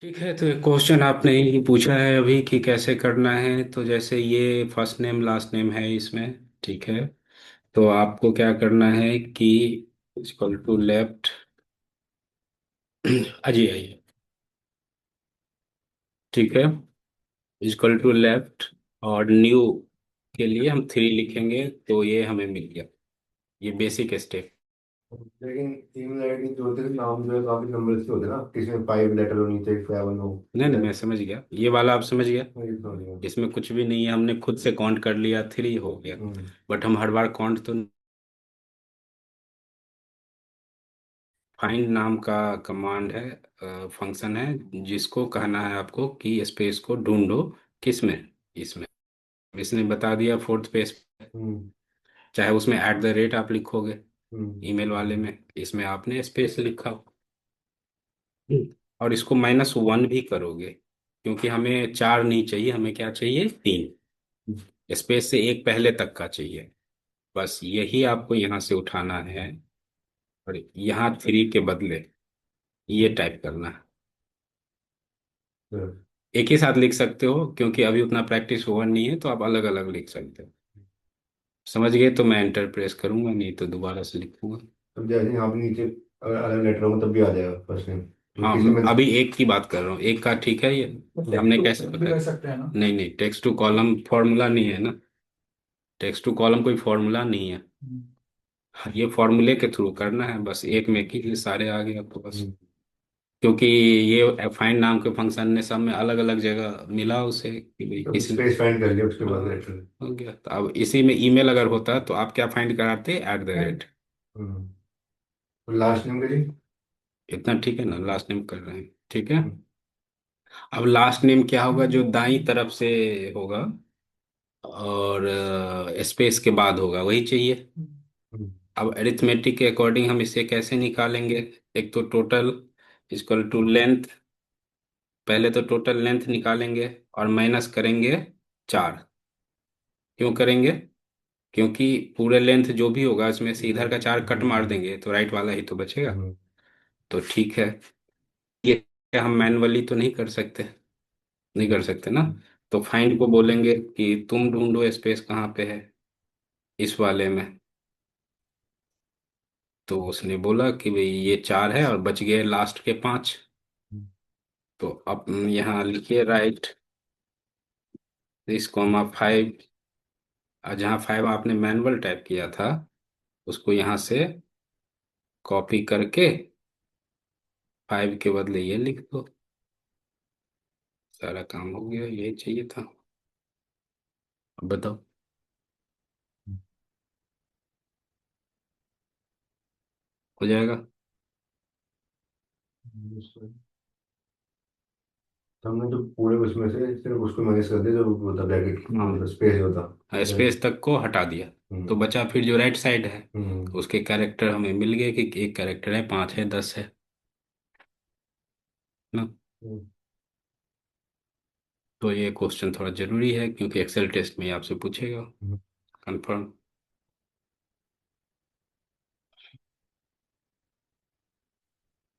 ठीक है, तो एक क्वेश्चन आपने ही पूछा है अभी कि कैसे करना है। तो जैसे ये फर्स्ट नेम लास्ट नेम है इसमें। ठीक है, तो आपको क्या करना है कि इक्वल टू लेफ्ट। अजी आइए। ठीक है, इक्वल टू लेफ्ट और न्यू के लिए हम 3 लिखेंगे तो ये हमें मिल गया। ये बेसिक स्टेप। लेकिन ईमेल आईडी जो होते हैं नाम जो है काफी नंबर्स के होते हैं ना, किसी में 5 लेटर हो, नीचे 7 हो। नहीं नहीं, मैं समझ गया, ये वाला आप समझ गया। ये समझ गया। इसमें कुछ भी नहीं है, हमने खुद से काउंट कर लिया, 3 हो गया। हम्म। बट हम हर बार काउंट तो। फाइंड नाम का कमांड है, फंक्शन है, जिसको कहना है आपको कि स्पेस को ढूंढो। किस में? इसमें। इसने बता दिया फोर्थ पेज पे। हम्म। चाहे उसमें एट द रेट आप लिखोगे, हम्म। ईमेल वाले में, इसमें आपने स्पेस लिखा। और इसको -1 भी करोगे, क्योंकि हमें 4 नहीं चाहिए, हमें क्या चाहिए? 3। स्पेस से एक पहले तक का चाहिए। बस यही आपको यहाँ से उठाना है, और यहाँ 3 के बदले ये टाइप करना है। हम्म। एक ही साथ लिख सकते हो, क्योंकि अभी उतना प्रैक्टिस हुआ नहीं है, तो आप अलग अलग लिख सकते हो। समझ गए तो मैं एंटर प्रेस करूंगा, नहीं तो दोबारा से लिखूंगा। अब जैसे यहाँ पे नीचे अगर अलग लेटर होगा तब भी आ जाएगा फर्स्ट नेम, तो हाँ, किसी में अभी एक की बात कर रहा हूँ, एक का। ठीक है, ये हमने कैसे भी पता? कर सकते हैं ना। नहीं नहीं, टेक्स्ट टू कॉलम फॉर्मूला नहीं है ना। टेक्स्ट टू कॉलम कोई फॉर्मूला नहीं है। हाँ, ये फॉर्मूले के थ्रू करना है, बस एक में की लिए सारे आ गए आपको बस। हम्म। क्योंकि ये फाइंड नाम के फंक्शन ने सब में अलग अलग जगह मिला उसे कि भाई तो किसी। स्पेस फाइंड कर लिया उसके बाद हाँ, लेटर। हो गया। तो अब इसी में ईमेल अगर होता तो आप क्या फाइंड कराते? At the rate. हम्म। और लास्ट नेम का जी। इतना ठीक है ना? लास्ट नेम कर रहे हैं, ठीक है। हम्म। अब लास्ट नेम क्या होगा? जो दाई तरफ से होगा और स्पेस के बाद होगा, वही चाहिए। हम्म। अब अरिथमेटिक के अकॉर्डिंग हम इसे कैसे निकालेंगे? एक तो टोटल इक्वल टू लेंथ। पहले तो टोटल लेंथ निकालेंगे और माइनस करेंगे 4। क्यों करेंगे? क्योंकि पूरे लेंथ जो भी होगा इसमें से इधर का 4 कट मार देंगे तो राइट वाला ही तो बचेगा। हम्म। तो ठीक है, ये हम मैन्युअली तो नहीं कर सकते। नहीं कर सकते ना। तो फाइंड को बोलेंगे कि तुम ढूंढो स्पेस कहाँ पे है, इस वाले में। तो उसने बोला कि भाई ये 4 है और बच गए लास्ट के 5। तो अब यहाँ लिखिए राइट दिस कॉमा 5। और जहाँ 5 आपने मैनुअल टाइप किया था, उसको यहाँ से कॉपी करके 5 के बदले ये लिख दो। सारा काम हो गया, यही चाहिए था। अब बताओ। हो जाएगा। हम्म। तो हमने तो पूरे उसमें से सिर्फ उसको मैनेज कर दिया जो होता ब्रैकेट मतलब हाँ, स्पेस होता। स्पेस तक को हटा दिया। तो हम्म। बचा फिर जो राइट साइड है, हम्म। उसके कैरेक्टर हमें मिल गए कि एक कैरेक्टर है, 5 है, 10 है ना। हम्म। तो ये क्वेश्चन थोड़ा जरूरी है, क्योंकि एक्सेल टेस्ट में ये आपसे पूछेगा। हम्म। कंफर्म।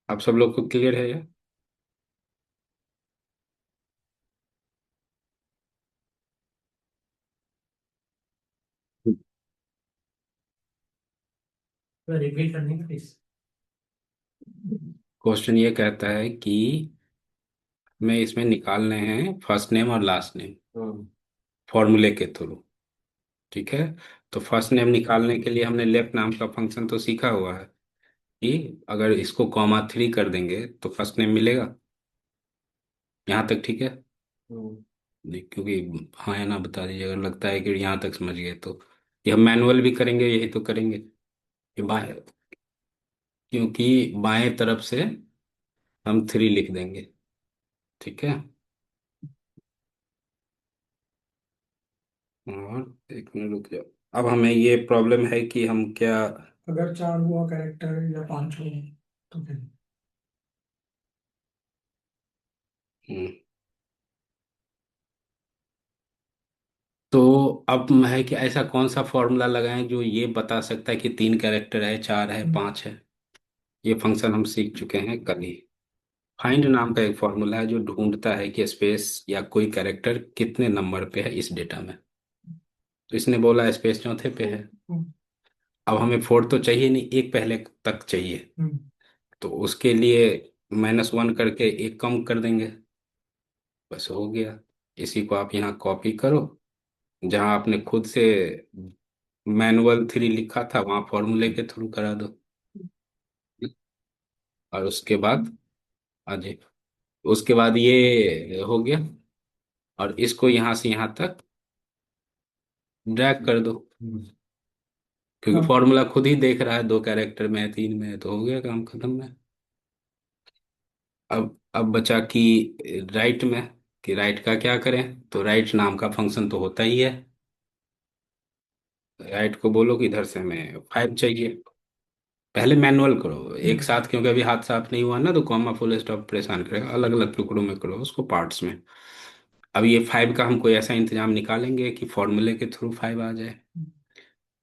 आप सब लोग को क्लियर है ये? रिपीट करनी है प्लीज। क्वेश्चन ये कहता है कि हमें इसमें निकालने हैं फर्स्ट नेम और लास्ट नेम हम्म। फॉर्मूले के थ्रू। ठीक है, तो फर्स्ट नेम निकालने के लिए हमने लेफ्ट नाम का फंक्शन तो सीखा हुआ है कि अगर इसको कॉमा 3 कर देंगे तो फर्स्ट नेम मिलेगा। यहाँ तक ठीक है? हम्म। नहीं, क्योंकि हाँ या ना बता दीजिए अगर लगता है कि यहाँ तक समझ गए तो। ये हम मैनुअल भी करेंगे, यही तो करेंगे। ये बाएं, क्योंकि बाएं तरफ से हम 3 लिख देंगे। ठीक है, और एक मिनट रुक जाओ। अब हमें ये प्रॉब्लम है कि हम क्या। अगर 4 हुआ कैरेक्टर या 5 हुआ तो फिर। हम्म, तो अब है कि ऐसा कौन सा फॉर्मूला लगाएं जो ये बता सकता है कि 3 कैरेक्टर है, 4 है, 5 है। ये फंक्शन हम सीख चुके हैं कल ही। फाइंड नाम का एक फॉर्मूला है जो ढूंढता है कि स्पेस या कोई कैरेक्टर कितने नंबर पे है इस डेटा में। तो इसने बोला स्पेस चौथे पे है। अब हमें फोर तो चाहिए नहीं, एक पहले तक चाहिए। तो उसके लिए -1 करके एक कम कर देंगे, बस हो गया। इसी को आप यहाँ कॉपी करो, जहाँ आपने खुद से मैनुअल 3 लिखा था वहाँ फॉर्मूले के थ्रू करा दो। और उसके बाद अजय, उसके बाद ये हो गया। और इसको यहाँ से यहाँ तक ड्रैग कर दो, क्योंकि फॉर्मूला खुद ही देख रहा है 2 कैरेक्टर में है, 3 में है, तो हो गया काम खत्म है। अब बचा कि राइट में, कि राइट का क्या करें। तो राइट नाम का फंक्शन तो होता ही है। राइट को बोलो कि इधर से हमें 5 चाहिए। पहले मैनुअल करो एक साथ, क्योंकि अभी हाथ साफ नहीं हुआ ना, तो कॉमा फुल स्टॉप परेशान करेगा। अलग अलग टुकड़ों में करो उसको, पार्ट्स में। अब ये 5 का हम कोई ऐसा इंतजाम निकालेंगे कि फॉर्मूले के थ्रू 5 आ जाए।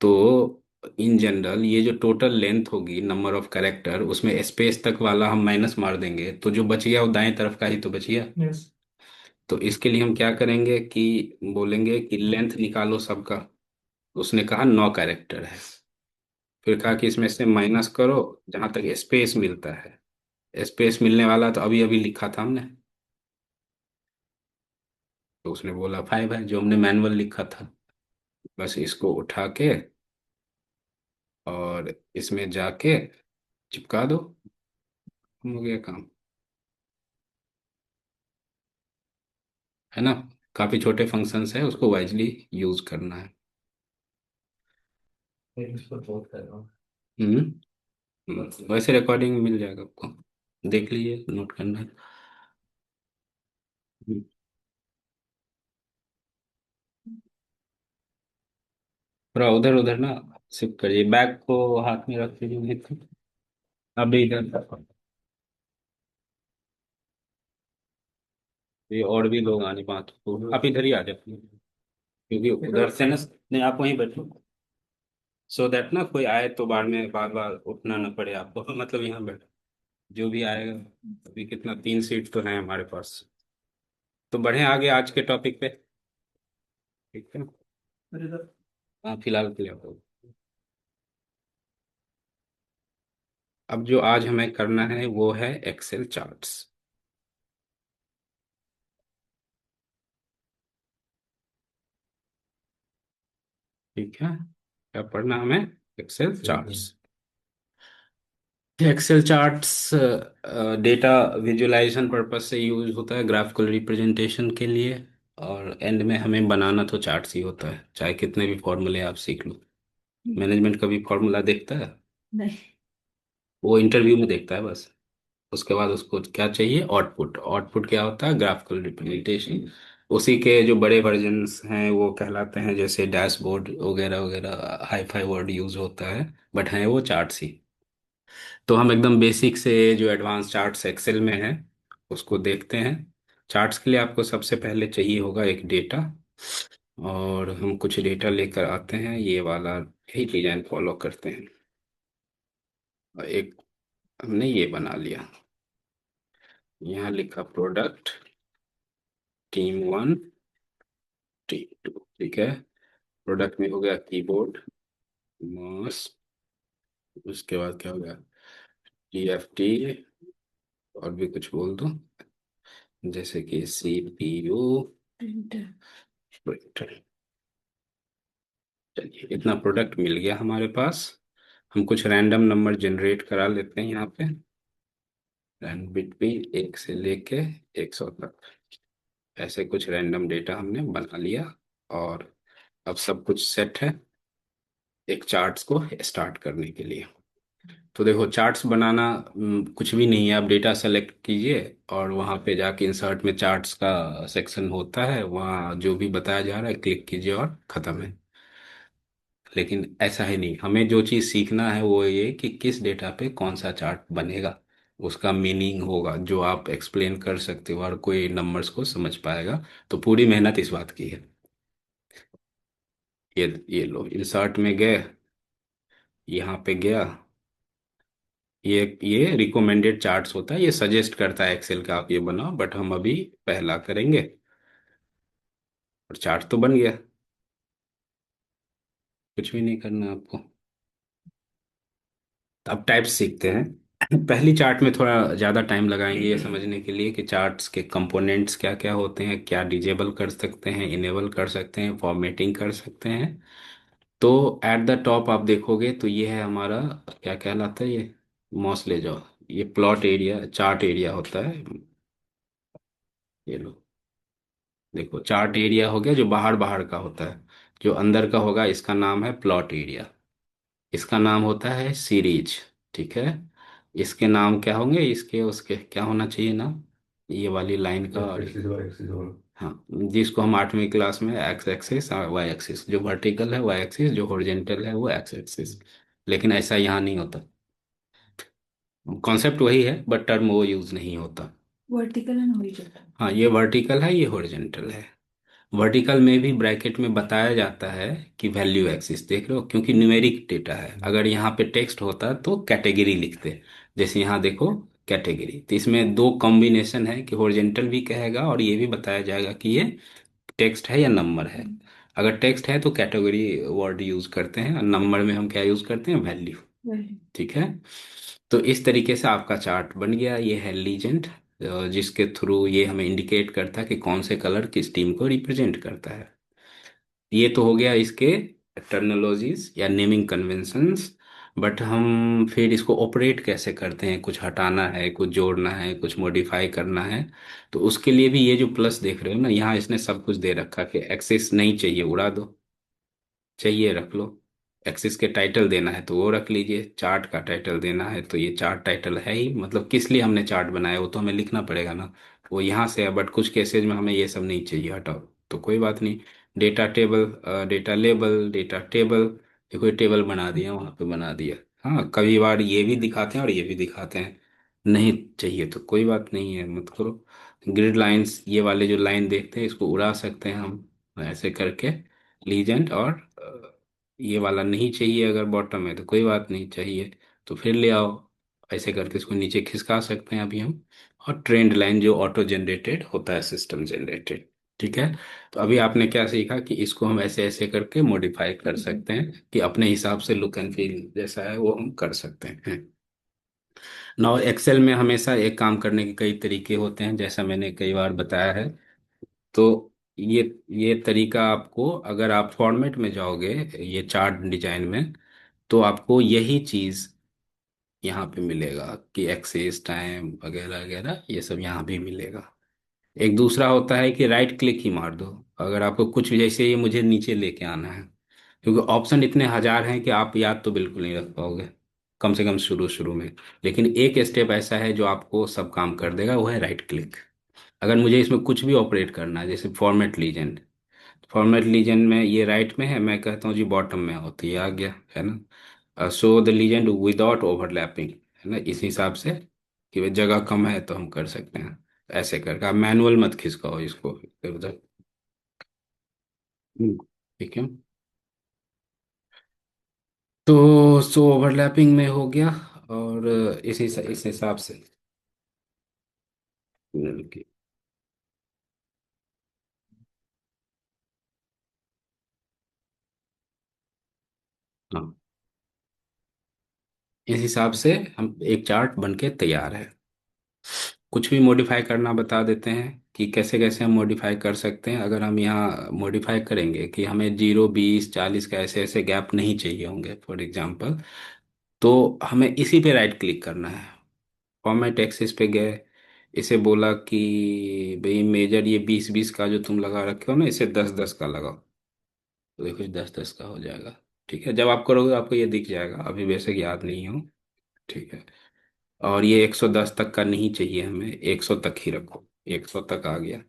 तो इन जनरल ये जो टोटल लेंथ होगी नंबर ऑफ कैरेक्टर, उसमें स्पेस तक वाला हम माइनस मार देंगे, तो जो बच गया वो दाएं तरफ का ही तो बच गया। तो इसके लिए हम क्या करेंगे कि बोलेंगे कि लेंथ निकालो सबका। उसने कहा 9 कैरेक्टर है। फिर कहा कि इसमें से माइनस करो जहां तक स्पेस मिलता है। स्पेस मिलने वाला तो अभी अभी लिखा था हमने। तो उसने बोला 5 है, जो हमने मैनुअल लिखा था। बस इसको उठा के और इसमें जाके चिपका दो, हो गया काम। है ना। काफी छोटे फंक्शंस है, उसको वाइजली यूज करना है। हम्म। वैसे रिकॉर्डिंग मिल जाएगा आपको, देख लीजिए, नोट करना है। हम्म, थोड़ा उधर उधर ना शिफ्ट करिए, बैग को हाथ में रख लीजिए, नहीं तो अभी इधर। ये और भी लोग आने बात को, आप इधर ही आ जाते हैं, क्योंकि उधर से ना, नहीं आप वहीं बैठो, सो दैट ना कोई आए तो बार में बार बार उठना ना पड़े आपको। मतलब यहाँ बैठो, जो भी आएगा। अभी कितना, 3 सीट तो है हमारे पास। तो बढ़े आगे आज के टॉपिक पे। ठीक है। हाँ फिलहाल के लिए तो। अब जो आज हमें करना है वो है एक्सेल चार्ट्स। ठीक है। क्या पढ़ना हमें? Excel charts. Excel charts data visualisation purpose से यूज होता है, ग्राफिकल रिप्रेजेंटेशन के लिए। और एंड में हमें बनाना तो चार्ट्स ही होता है, चाहे कितने भी फॉर्मूले आप सीख लो। मैनेजमेंट कभी फॉर्मूला देखता है? नहीं। वो इंटरव्यू में देखता है बस। उसके बाद उसको क्या चाहिए? आउटपुट। आउटपुट क्या होता है? Graphical representation. उसी के जो बड़े वर्जन्स हैं वो कहलाते हैं, जैसे डैशबोर्ड वगैरह वगैरह, हाई फाई वर्ड यूज होता है, बट हैं वो चार्ट्स ही। तो हम एकदम बेसिक से जो एडवांस चार्ट्स एक्सेल में है उसको देखते हैं। चार्ट्स के लिए आपको सबसे पहले चाहिए होगा एक डेटा। और हम कुछ डेटा लेकर आते हैं, ये वाला ही डिजाइन फॉलो करते हैं। और एक हमने ये बना लिया, यहाँ लिखा प्रोडक्ट टीम 1 टीम 2। ठीक है। प्रोडक्ट में हो गया कीबोर्ड, माउस, उसके बाद क्या हो गया? TFT, और भी कुछ बोल दो, जैसे कि CPU, प्रिंटर। चलिए इतना प्रोडक्ट मिल गया हमारे पास। हम कुछ रैंडम नंबर जनरेट करा लेते हैं यहाँ पे। रैंडम बिट भी 1 से लेके 100 तक, ऐसे कुछ रैंडम डेटा हमने बना लिया। और अब सब कुछ सेट है एक चार्ट्स को स्टार्ट करने के लिए। तो देखो चार्ट्स बनाना कुछ भी नहीं है। आप डेटा सेलेक्ट कीजिए और वहाँ पे जाके इंसर्ट में चार्ट्स का सेक्शन होता है, वहाँ जो भी बताया जा रहा है क्लिक कीजिए और ख़त्म है। लेकिन ऐसा है नहीं, हमें जो चीज़ सीखना है वो ये कि किस डेटा पे कौन सा चार्ट बनेगा, उसका मीनिंग होगा जो आप एक्सप्लेन कर सकते हो और कोई नंबर्स को समझ पाएगा। तो पूरी मेहनत इस बात की है। ये लो, इंसर्ट में गए, यहाँ पे गया, ये रिकमेंडेड चार्ट्स होता है, ये सजेस्ट करता है एक्सेल का आप ये बनाओ, बट हम अभी पहला करेंगे। और चार्ट तो बन गया, कुछ भी नहीं करना आपको। तो अब टाइप्स सीखते हैं। पहली चार्ट में थोड़ा ज़्यादा टाइम लगाएंगे ये समझने के लिए कि चार्ट्स के कंपोनेंट्स क्या क्या होते हैं, क्या डिजेबल कर सकते हैं, इनेबल कर सकते हैं, फॉर्मेटिंग कर सकते हैं। तो एट द टॉप आप देखोगे तो ये है हमारा, क्या कहलाता है ये, मॉस ले जाओ, ये प्लॉट एरिया, चार्ट एरिया होता है। ये लो, देखो चार्ट एरिया हो गया जो बाहर बाहर का होता है। जो अंदर का होगा इसका नाम है प्लॉट एरिया। इसका नाम होता है सीरीज। ठीक है। इसके नाम क्या होंगे, इसके उसके क्या होना चाहिए ना, ये वाली लाइन का और एक्सिस और एक्सिस और हाँ, जिसको हम 8वीं क्लास में एक्स एक्सिस और वाई एक्सिस, जो वर्टिकल है वाई एक्सिस, जो हॉरिजेंटल है वो एक्स एक्सिस। लेकिन ऐसा यहाँ नहीं होता। कॉन्सेप्ट वही है बट टर्म वो यूज नहीं होता। वर्टिकल एंड हॉरिजॉन्टल, हाँ ये वर्टिकल है, ये हॉरिजेंटल है। वर्टिकल में भी ब्रैकेट में बताया जाता है कि वैल्यू एक्सिस, देख रहे हो, क्योंकि न्यूमेरिक डेटा है। अगर यहाँ पे टेक्स्ट होता तो कैटेगरी लिखते, जैसे यहाँ देखो कैटेगरी। तो इसमें दो कॉम्बिनेशन है कि हॉरिजेंटल भी कहेगा और ये भी बताया जाएगा कि ये टेक्स्ट है या नंबर है। अगर टेक्स्ट है तो कैटेगरी वर्ड यूज करते हैं, और नंबर में हम क्या यूज करते हैं, वैल्यू। ठीक है। तो इस तरीके से आपका चार्ट बन गया। ये है लीजेंड, जिसके थ्रू ये हमें इंडिकेट करता है कि कौन से कलर किस टीम को रिप्रेजेंट करता है। ये तो हो गया इसके टर्मिनोलॉजीज या नेमिंग कन्वेंशंस। बट हम फिर इसको ऑपरेट कैसे करते हैं, कुछ हटाना है, कुछ जोड़ना है, कुछ मॉडिफाई करना है। तो उसके लिए भी ये जो प्लस देख रहे हो ना, यहाँ इसने सब कुछ दे रखा कि एक्सेस नहीं चाहिए उड़ा दो, चाहिए रख लो। एक्सिस के टाइटल देना है तो वो रख लीजिए, चार्ट का टाइटल देना है तो ये चार्ट टाइटल है ही, मतलब किस लिए हमने चार्ट बनाया वो तो हमें लिखना पड़ेगा ना। वो यहाँ से है, बट कुछ केसेज में हमें ये सब नहीं चाहिए, हटाओ तो कोई बात नहीं। Data table, data label, data table, ये कोई टेबल बना दिया वहाँ पे बना दिया। हाँ कभी बार ये भी दिखाते हैं और ये भी दिखाते हैं, नहीं चाहिए तो कोई बात नहीं है, मत करो। ग्रिड लाइंस, ये वाले जो लाइन देखते हैं इसको उड़ा सकते हैं हम, ऐसे करके लीजेंड। और ये वाला नहीं चाहिए, अगर बॉटम है तो कोई बात नहीं, चाहिए तो फिर ले आओ। ऐसे करके इसको नीचे खिसका सकते हैं अभी हम। और ट्रेंड लाइन जो ऑटो जनरेटेड होता है, सिस्टम जनरेटेड। ठीक है। तो अभी आपने क्या सीखा कि इसको हम ऐसे ऐसे करके मॉडिफाई कर सकते हैं कि अपने हिसाब से लुक एंड फील जैसा है वो हम कर सकते हैं। नाउ एक्सेल में हमेशा एक काम करने के कई तरीके होते हैं, जैसा मैंने कई बार बताया है। तो ये ये तरीका आपको, अगर आप फॉर्मेट में जाओगे ये चार्ट डिजाइन में, तो आपको यही चीज यहाँ पे मिलेगा कि एक्सेस टाइम वगैरह वगैरह ये सब यहाँ भी मिलेगा। एक दूसरा होता है कि राइट क्लिक ही मार दो। अगर आपको कुछ भी, जैसे ये मुझे नीचे लेके आना है, क्योंकि ऑप्शन इतने हजार हैं कि आप याद तो बिल्कुल नहीं रख पाओगे, कम से कम शुरू शुरू में। लेकिन एक स्टेप ऐसा है जो आपको सब काम कर देगा, वो है राइट क्लिक। अगर मुझे इसमें कुछ भी ऑपरेट करना है, जैसे फॉर्मेट लीजेंड, फॉर्मेट लीजेंड में ये राइट में है, मैं कहता हूँ जी बॉटम में हो तो ये आ गया है ना। Show the legend without overlapping, है ना, इस हिसाब से कि भाई जगह कम है तो हम कर सकते हैं। ऐसे करके आप मैनुअल मत खिसकाओ इसको इधर उधर। ठीक है। तो सो ओवरलैपिंग में हो गया। और इस हिसाब से हाँ, इस हिसाब से हम एक चार्ट बन के तैयार है। कुछ भी मॉडिफाई करना बता देते हैं कि कैसे कैसे हम मॉडिफाई कर सकते हैं। अगर हम यहाँ मॉडिफाई करेंगे कि हमें 0 20 40 का ऐसे ऐसे गैप नहीं चाहिए होंगे फॉर एग्जांपल, तो हमें इसी पे राइट क्लिक करना है। फॉर्मेट एक्सिस पे गए, इसे बोला कि भाई मेजर ये 20 20 का जो तुम लगा रखे हो ना, इसे 10 10 का लगाओ। तो देखो 10 10 का हो जाएगा। ठीक है, जब आप करोगे आपको ये दिख जाएगा, अभी बेशक याद नहीं हो। ठीक है। और ये 110 तक का नहीं चाहिए हमें, 100 तक ही रखो, 100 तक आ गया।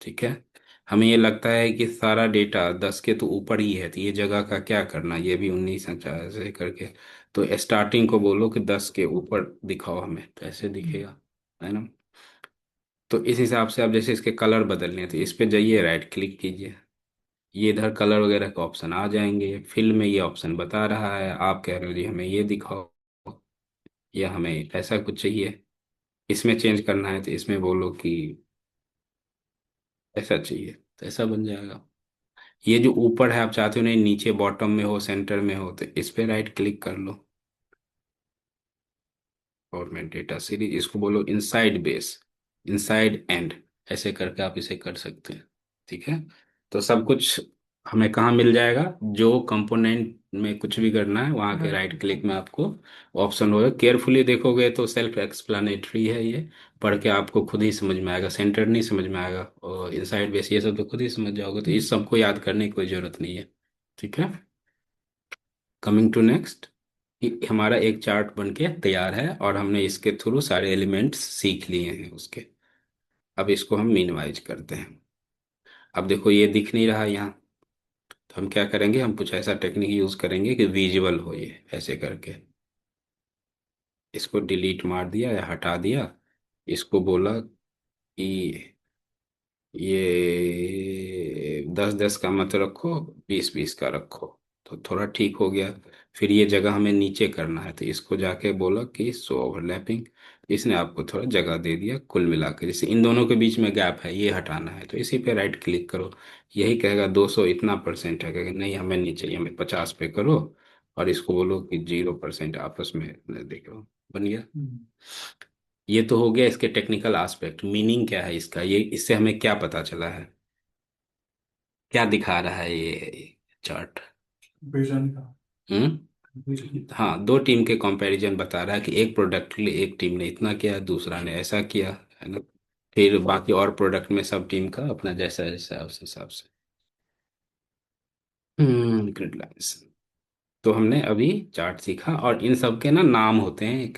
ठीक है। हमें ये लगता है कि सारा डेटा 10 के तो ऊपर ही है, तो ये जगह का क्या करना, ये भी 19 ऐसे करके। तो स्टार्टिंग को बोलो कि 10 के ऊपर दिखाओ हमें, तो ऐसे दिखेगा, है ना। तो इस हिसाब से आप जैसे इसके कलर बदलने हैं तो इस पे जाइए, राइट क्लिक कीजिए, ये इधर कलर वगैरह का ऑप्शन आ जाएंगे। फिल में ये ऑप्शन बता रहा है, आप कह रहे हो जी हमें ये दिखाओ, या हमें ऐसा कुछ चाहिए, इसमें चेंज करना है तो इसमें बोलो कि ऐसा चाहिए, तो ऐसा बन जाएगा। ये जो ऊपर है आप चाहते हो नहीं नीचे बॉटम में हो सेंटर में हो, तो इस पे राइट क्लिक कर लो, फॉर्मेट डेटा सीरीज, इसको बोलो इनसाइड बेस, इनसाइड एंड, ऐसे करके आप इसे कर सकते हैं। ठीक है, तो सब कुछ हमें कहाँ मिल जाएगा, जो कंपोनेंट में कुछ भी करना है वहाँ के राइट क्लिक में आपको ऑप्शन होगा। केयरफुली देखोगे तो सेल्फ एक्सप्लेनेटरी है ये, पढ़ के आपको खुद ही समझ में आएगा, सेंटर नहीं समझ में आएगा, और इनसाइड बेस ये सब तो खुद ही समझ जाओगे, तो इस सबको याद करने की कोई जरूरत नहीं है। ठीक है, कमिंग टू नेक्स्ट, हमारा एक चार्ट बन के तैयार है और हमने इसके थ्रू सारे एलिमेंट्स सीख लिए हैं उसके। अब इसको हम मिनिमाइज करते हैं। अब देखो ये दिख नहीं रहा यहाँ, तो हम क्या करेंगे, हम कुछ ऐसा टेक्निक यूज करेंगे कि विजुअल हो ये ऐसे करके। इसको डिलीट मार दिया या हटा दिया, इसको बोला कि ये 10-10 का मत रखो, 20-20 का रखो, तो थोड़ा ठीक हो गया। फिर ये जगह हमें नीचे करना है, तो इसको जाके बोला कि शो ओवरलैपिंग, इसने आपको थोड़ा जगह दे दिया। कुल मिला के जैसे इन दोनों के बीच में गैप है, ये हटाना है, तो इसी पे राइट क्लिक करो। यही कहेगा 200 इतना परसेंट है, कहेगा नहीं हमें नहीं चाहिए, हमें 50 पे करो, और इसको बोलो कि 0% आपस में देखो, बन गया। ये तो हो गया इसके टेक्निकल एस्पेक्ट। मीनिंग क्या है इसका, ये इससे हमें क्या पता चला है, क्या दिखा रहा है ये चार्ट। विजन का। हम्म, हाँ, दो टीम के कंपैरिजन बता रहा है कि एक प्रोडक्ट के लिए एक टीम ने इतना किया, दूसरा ने ऐसा किया, है ना। फिर बाकी और प्रोडक्ट में सब टीम का अपना जैसा जैसा है, उस हिसाब से। ग्रिड लाइंस, तो हमने अभी चार्ट सीखा, और इन सब के ना नाम होते हैं एक।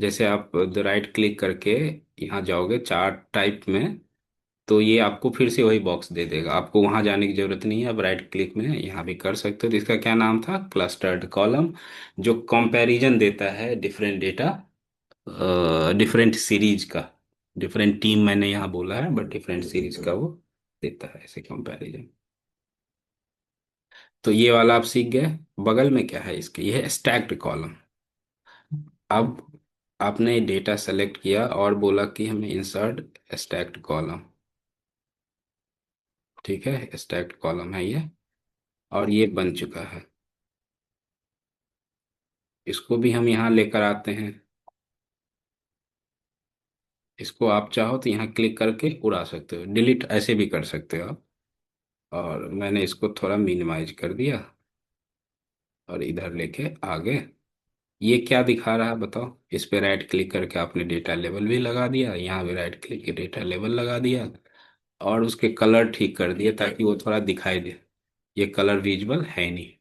जैसे आप राइट क्लिक करके यहाँ जाओगे चार्ट टाइप में, तो ये आपको फिर से वही बॉक्स दे देगा, आपको वहां जाने की जरूरत नहीं है। अब राइट क्लिक में यहाँ भी कर सकते हो। तो इसका क्या नाम था, क्लस्टर्ड कॉलम, जो कंपैरिजन देता है डिफरेंट डेटा, डिफरेंट सीरीज का। डिफरेंट टीम मैंने यहाँ बोला है, बट डिफरेंट सीरीज का वो देता है ऐसे कंपैरिजन। तो ये वाला आप सीख गए। बगल में क्या है इसके, ये है स्टैक्ड कॉलम। अब आपने डेटा सेलेक्ट किया और बोला कि हमें इंसर्ट स्टैक्ड कॉलम। ठीक है, स्टैक्ड कॉलम है ये, और ये बन चुका है। इसको भी हम यहाँ लेकर आते हैं। इसको आप चाहो तो यहाँ क्लिक करके उड़ा सकते हो, डिलीट ऐसे भी कर सकते हो आप। और मैंने इसको थोड़ा मिनिमाइज कर दिया और इधर लेके आ गए। ये क्या दिखा रहा है बताओ, इस पे राइट क्लिक करके आपने डेटा लेवल भी लगा दिया, यहाँ भी राइट क्लिक के डेटा लेवल लगा दिया, और उसके कलर ठीक कर दिए ताकि वो थोड़ा दिखाई दे। ये कलर विजुअल है नहीं।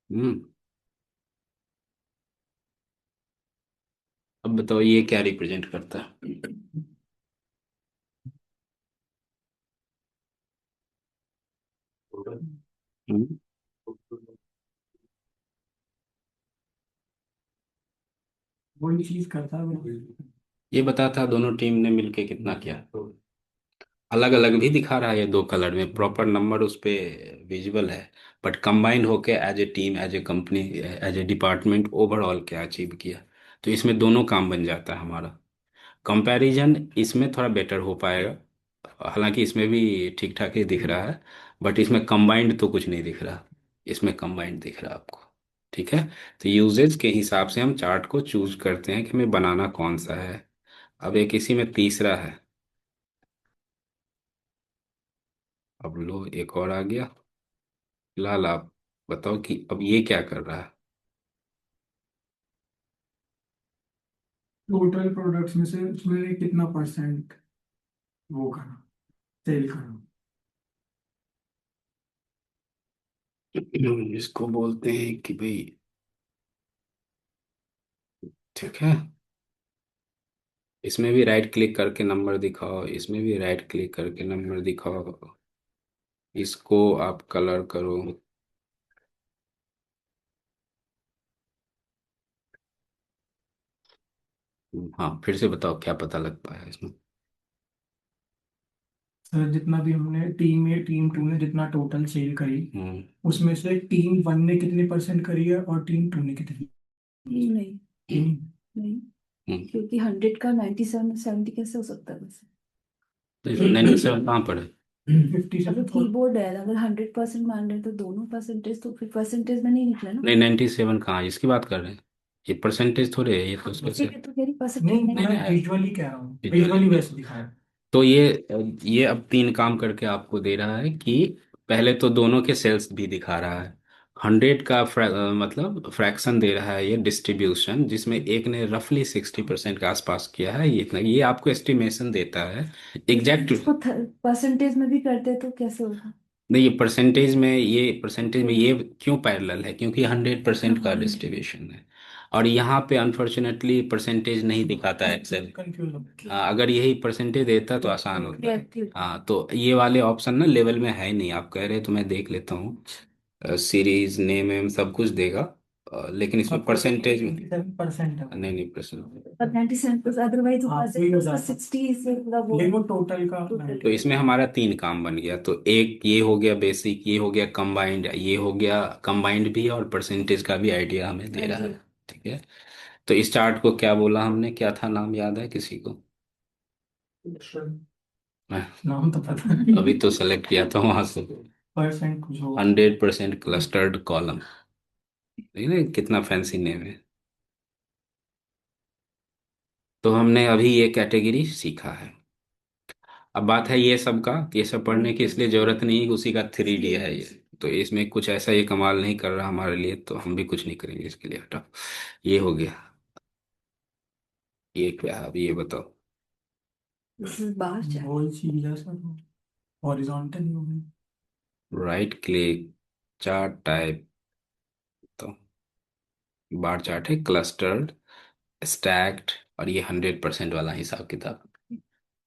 हम्म, अब बताओ ये क्या रिप्रेजेंट करता है। हम्म, वही चीज करता है वो। ये बताता दोनों टीम ने मिलके कितना किया। अलग अलग भी दिखा रहा है ये दो कलर में, प्रॉपर नंबर उस पे विजिबल है, बट कंबाइंड होके as a team, as a company, as a department overall क्या अचीव किया। तो इसमें दोनों काम बन जाता है हमारा। कंपैरिजन इसमें थोड़ा बेटर हो पाएगा, हालांकि इसमें भी ठीक ठाक ही दिख रहा है, बट इसमें कंबाइंड तो कुछ नहीं दिख रहा, इसमें कंबाइंड दिख रहा है आपको। ठीक है, तो यूजेज के हिसाब से हम चार्ट को चूज करते हैं कि हमें बनाना कौन सा है। अब एक इसी में तीसरा है, अब लो एक और आ गया। फिलहाल आप बताओ कि अब ये क्या कर रहा है। टोटल प्रोडक्ट्स में से उसमें कितना परसेंट वो करना, सेल करना। इसको बोलते हैं कि भाई, ठीक है, इसमें भी राइट क्लिक करके नंबर दिखाओ, इसमें भी राइट क्लिक करके नंबर दिखाओ, इसको आप कलर करो। हाँ, फिर से बताओ क्या पता लग पाया इसमें। सर जितना भी हमने टीम ए टीम टू ने जितना टोटल सेल करी, हम्म, उसमें से टीम वन ने कितनी परसेंट करी है और टीम टू ने कितनी। नहीं नहीं, हम्म, क्योंकि 100 का 97 70 कैसे हो सकता है वैसे? तो इसमें 97 कहाँ पर है? 50 अगर कीबोर्ड है, अगर 100% मान रहे हैं तो दोनों परसेंटेज तो फिर परसेंटेज में नहीं निकला ना। नहीं, 97 कहाँ है? इसकी बात कर रहे हैं। ये परसेंटेज थोड़े है, ये तो उसमें से। ठीक है, तो कह रही परसेंटेज नहीं नहीं निकला। नहीं, विजुअली कह रहा हूँ, विजुअली वैसे दिखाया। तो ये अब तीन काम करके आपको दे रहा है कि पहले तो दोनों के सेल्स भी दिखा रहा है। 100 का मतलब फ्रैक्शन दे रहा है, ये डिस्ट्रीब्यूशन, जिसमें एक ने रफली 60% के आसपास किया है, ये इतना, ये आपको एस्टिमेशन देता है एग्जैक्ट। इसको परसेंटेज में भी करते तो कैसे होगा? नहीं, ये परसेंटेज में ये क्यों पैरेलल है, क्योंकि 100% का डिस्ट्रीब्यूशन है। और यहाँ पे अनफॉर्चुनेटली परसेंटेज नहीं दिखाता है एक्सेल। अगर यही परसेंटेज देता तो आसान होता है। हाँ, तो ये वाले ऑप्शन ना लेवल में है ही नहीं। आप कह रहे हैं तो मैं देख लेता हूँ, सीरीज नेम एम सब कुछ देगा, लेकिन इसमें परसेंटेज में 7% है। नहीं नहीं, परसेंट। पर 97 अदरवाइज हाँ, वही हो जाता। 60 से पूरा वो लेकिन वो टोटल का तो इसमें हमारा तीन काम बन गया। तो एक ये हो गया बेसिक, ये हो गया कंबाइंड, ये हो गया कंबाइंड भी, और परसेंटेज का भी आइडिया हमें दे रहा है। ठीक है। तो इस चार्ट को क्या बोला हमने, क्या था नाम, याद है किसी को? नाम तो पता नहीं, अभी तो सेलेक्ट किया था वहां से। परसेंट कुछ हो, 100% क्लस्टर्ड कॉलम। नहीं नहीं, कितना फैंसी नेम है। तो हमने अभी ये कैटेगरी सीखा है। अब बात है ये सब का, कि ये सब पढ़ने की इसलिए जरूरत नहीं है कि उसी का 3D है ये। तो इसमें कुछ ऐसा ये कमाल नहीं कर रहा हमारे लिए, तो हम भी कुछ नहीं करेंगे इसके लिए, हटाओ। ये हो गया। ये क्या है, अभी ये बताओ। बाहर जा। वही चीज है सर, हॉरिजॉन्टल ही होगी। राइट क्लिक, चार्ट टाइप, तो बार चार्ट है, क्लस्टर्ड, स्टैक्ड, और ये 100% वाला हिसाब किताब।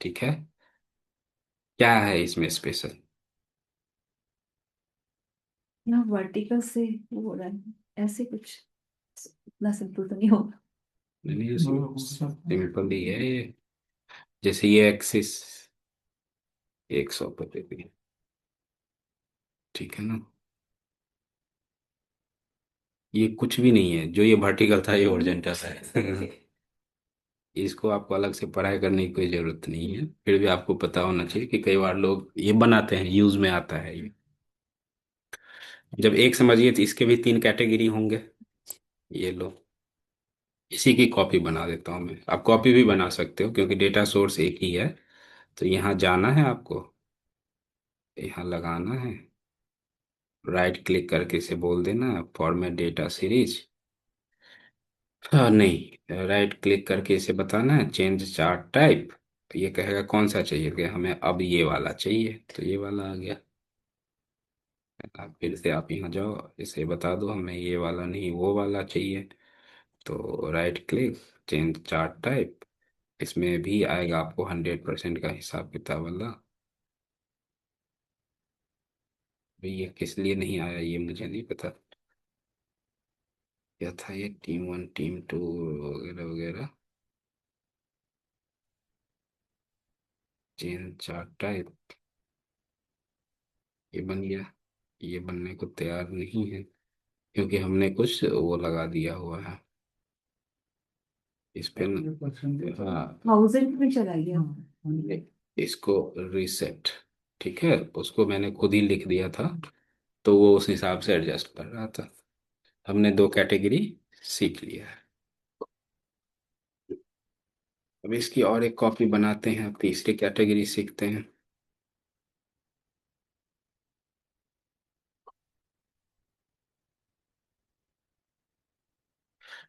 ठीक है। क्या है इसमें स्पेशल? यहाँ वर्टिकल से वो हो रहा है ऐसे कुछ, इतना सिंपल तो नहीं होगा। नहीं नहीं, सिंपल ही है ये। जैसे ये एक्सिस 100 पर दे दी, ठीक है ना। ये कुछ भी नहीं है, जो ये वर्टिकल था ये हॉरिजॉन्टल है। इसको आपको अलग से पढ़ाई करने की कोई जरूरत नहीं है, फिर भी आपको पता होना चाहिए कि कई बार लोग ये बनाते हैं, यूज में आता है ये। जब एक समझिए तो इसके भी तीन कैटेगरी होंगे। ये लो, इसी की कॉपी बना देता हूँ मैं। आप कॉपी भी बना सकते हो क्योंकि डेटा सोर्स एक ही है। तो यहाँ जाना है आपको, यहाँ लगाना है, राइट क्लिक करके इसे बोल देना फॉर्मेट डेटा सीरीज। हाँ नहीं, राइट क्लिक करके इसे बताना है चेंज चार्ट टाइप। तो ये कहेगा कौन सा चाहिए, कि हमें अब ये वाला चाहिए, तो ये वाला आ गया। अब फिर से आप यहाँ जाओ, इसे बता दो हमें ये वाला नहीं वो वाला चाहिए। तो right click, change chart type, इसमें भी आएगा आपको 100% का हिसाब किताब वाला। भाई ये किस लिए नहीं आया ये मुझे नहीं पता। क्या था ये, टीम 1 टीम 2 वगैरह वगैरह, चेंज चार्ट टाइप, ये बन गया। ये बनने को तैयार नहीं है क्योंकि हमने कुछ वो लगा दिया हुआ है इस पे हाँ, थाउजेंड में चला गया। इसको रीसेट। ठीक है, उसको मैंने खुद ही लिख दिया था, तो वो उस हिसाब से एडजस्ट कर रहा था। हमने दो कैटेगरी सीख लिया है। अब इसकी और एक कॉपी बनाते हैं, अब तीसरी कैटेगरी सीखते हैं।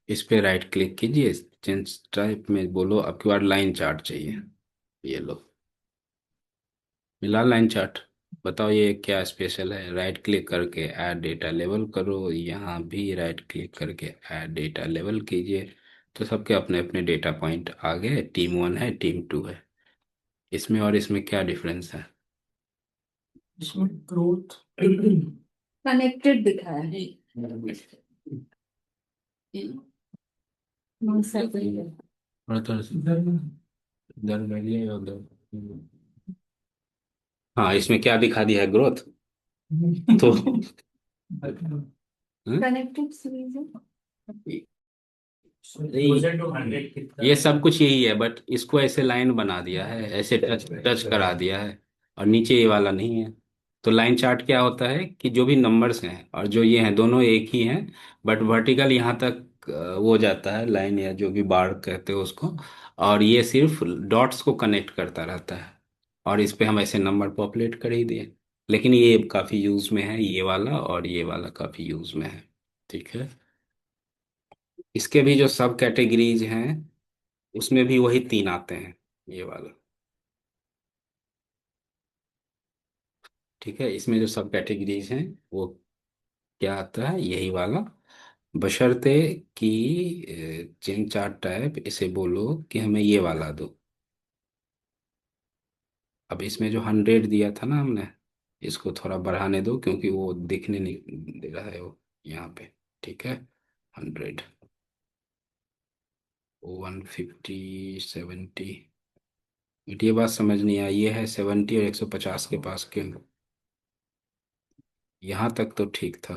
इस पे राइट क्लिक कीजिए, चेंज टाइप में बोलो आपकी बार लाइन चार्ट चाहिए। ये लो, मिला लाइन चार्ट। बताओ ये क्या स्पेशल है, राइट क्लिक करके ऐड डेटा लेवल करो, यहाँ भी राइट क्लिक करके ऐड डेटा लेवल कीजिए। तो सबके अपने अपने डेटा पॉइंट आ गए, टीम 1 है टीम 2 है। इसमें और इसमें क्या डिफरेंस है? इसमें ग्रोथ कनेक्टेड दिखाया है। One second. और तो इधर इधर बैठिए या उधर। हाँ, इसमें क्या दिखा दिया है, ग्रोथ। तो कनेक्टेड सीरीज है। हम्म? ये सब कुछ यही है, बट इसको ऐसे लाइन बना दिया है, ऐसे टच टच करा दिया है, और नीचे ये वाला नहीं है। तो लाइन चार्ट क्या होता है कि जो भी नंबर्स हैं और जो ये हैं दोनों एक ही हैं, बट वर्टिकल यहाँ तक वो जाता है लाइन, या जो भी बार कहते हो उसको, और ये सिर्फ डॉट्स को कनेक्ट करता रहता है। और इस पे हम ऐसे नंबर पॉपुलेट कर ही दिए। लेकिन ये काफी यूज में है, ये वाला और ये वाला काफी यूज में है। ठीक है। इसके भी जो सब कैटेगरीज हैं उसमें भी वही तीन आते हैं, ये वाला। ठीक है, इसमें जो सब कैटेगरीज हैं वो क्या आता है, यही वाला। बशर्ते कि चेन चार्ट टाइप इसे बोलो कि हमें ये वाला दो। अब इसमें जो 100 दिया था ना हमने, इसको थोड़ा बढ़ाने दो क्योंकि वो दिखने नहीं दे रहा है वो यहाँ पे। ठीक है। 100, 150, 70। बट ये बात समझ नहीं आई, ये है 70 और 150 के पास क्यों? यहाँ तक तो ठीक था।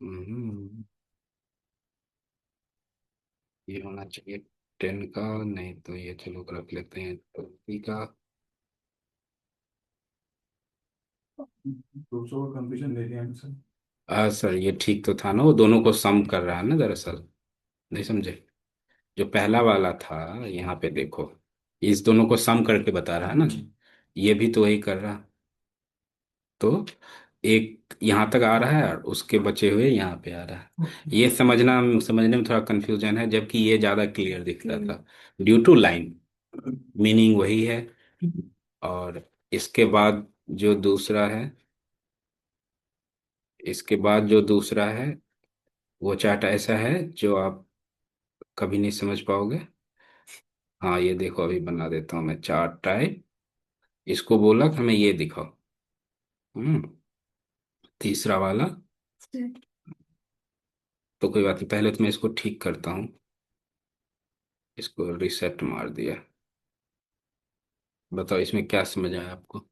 हम्म, ये होना चाहिए 10 का, नहीं तो ये चलो रख लेते हैं 20 का। दूसरों को कंफ्यूजन दे दिया सर। सर ये ठीक तो था ना, वो दोनों को सम कर रहा है ना दरअसल। नहीं समझे? जो पहला वाला था, यहाँ पे देखो, इस दोनों को सम करके बता रहा है ना, ये भी तो वही कर रहा। तो एक यहाँ तक आ रहा है और उसके बचे हुए यहाँ पे आ रहा है। ये समझने में थोड़ा कंफ्यूजन है, जबकि ये ज्यादा क्लियर दिख रहा था ड्यू टू लाइन। मीनिंग वही है। और इसके बाद जो दूसरा है, इसके बाद जो दूसरा है वो चार्ट ऐसा है जो आप कभी नहीं समझ पाओगे। हाँ ये देखो, अभी बना देता हूँ मैं चार्ट टाइप। इसको बोला कि हमें ये दिखाओ। हम्म। तीसरा वाला। तो कोई बात नहीं, पहले तो मैं इसको ठीक करता हूँ। इसको रिसेट मार दिया। बताओ इसमें क्या समझ आया आपको?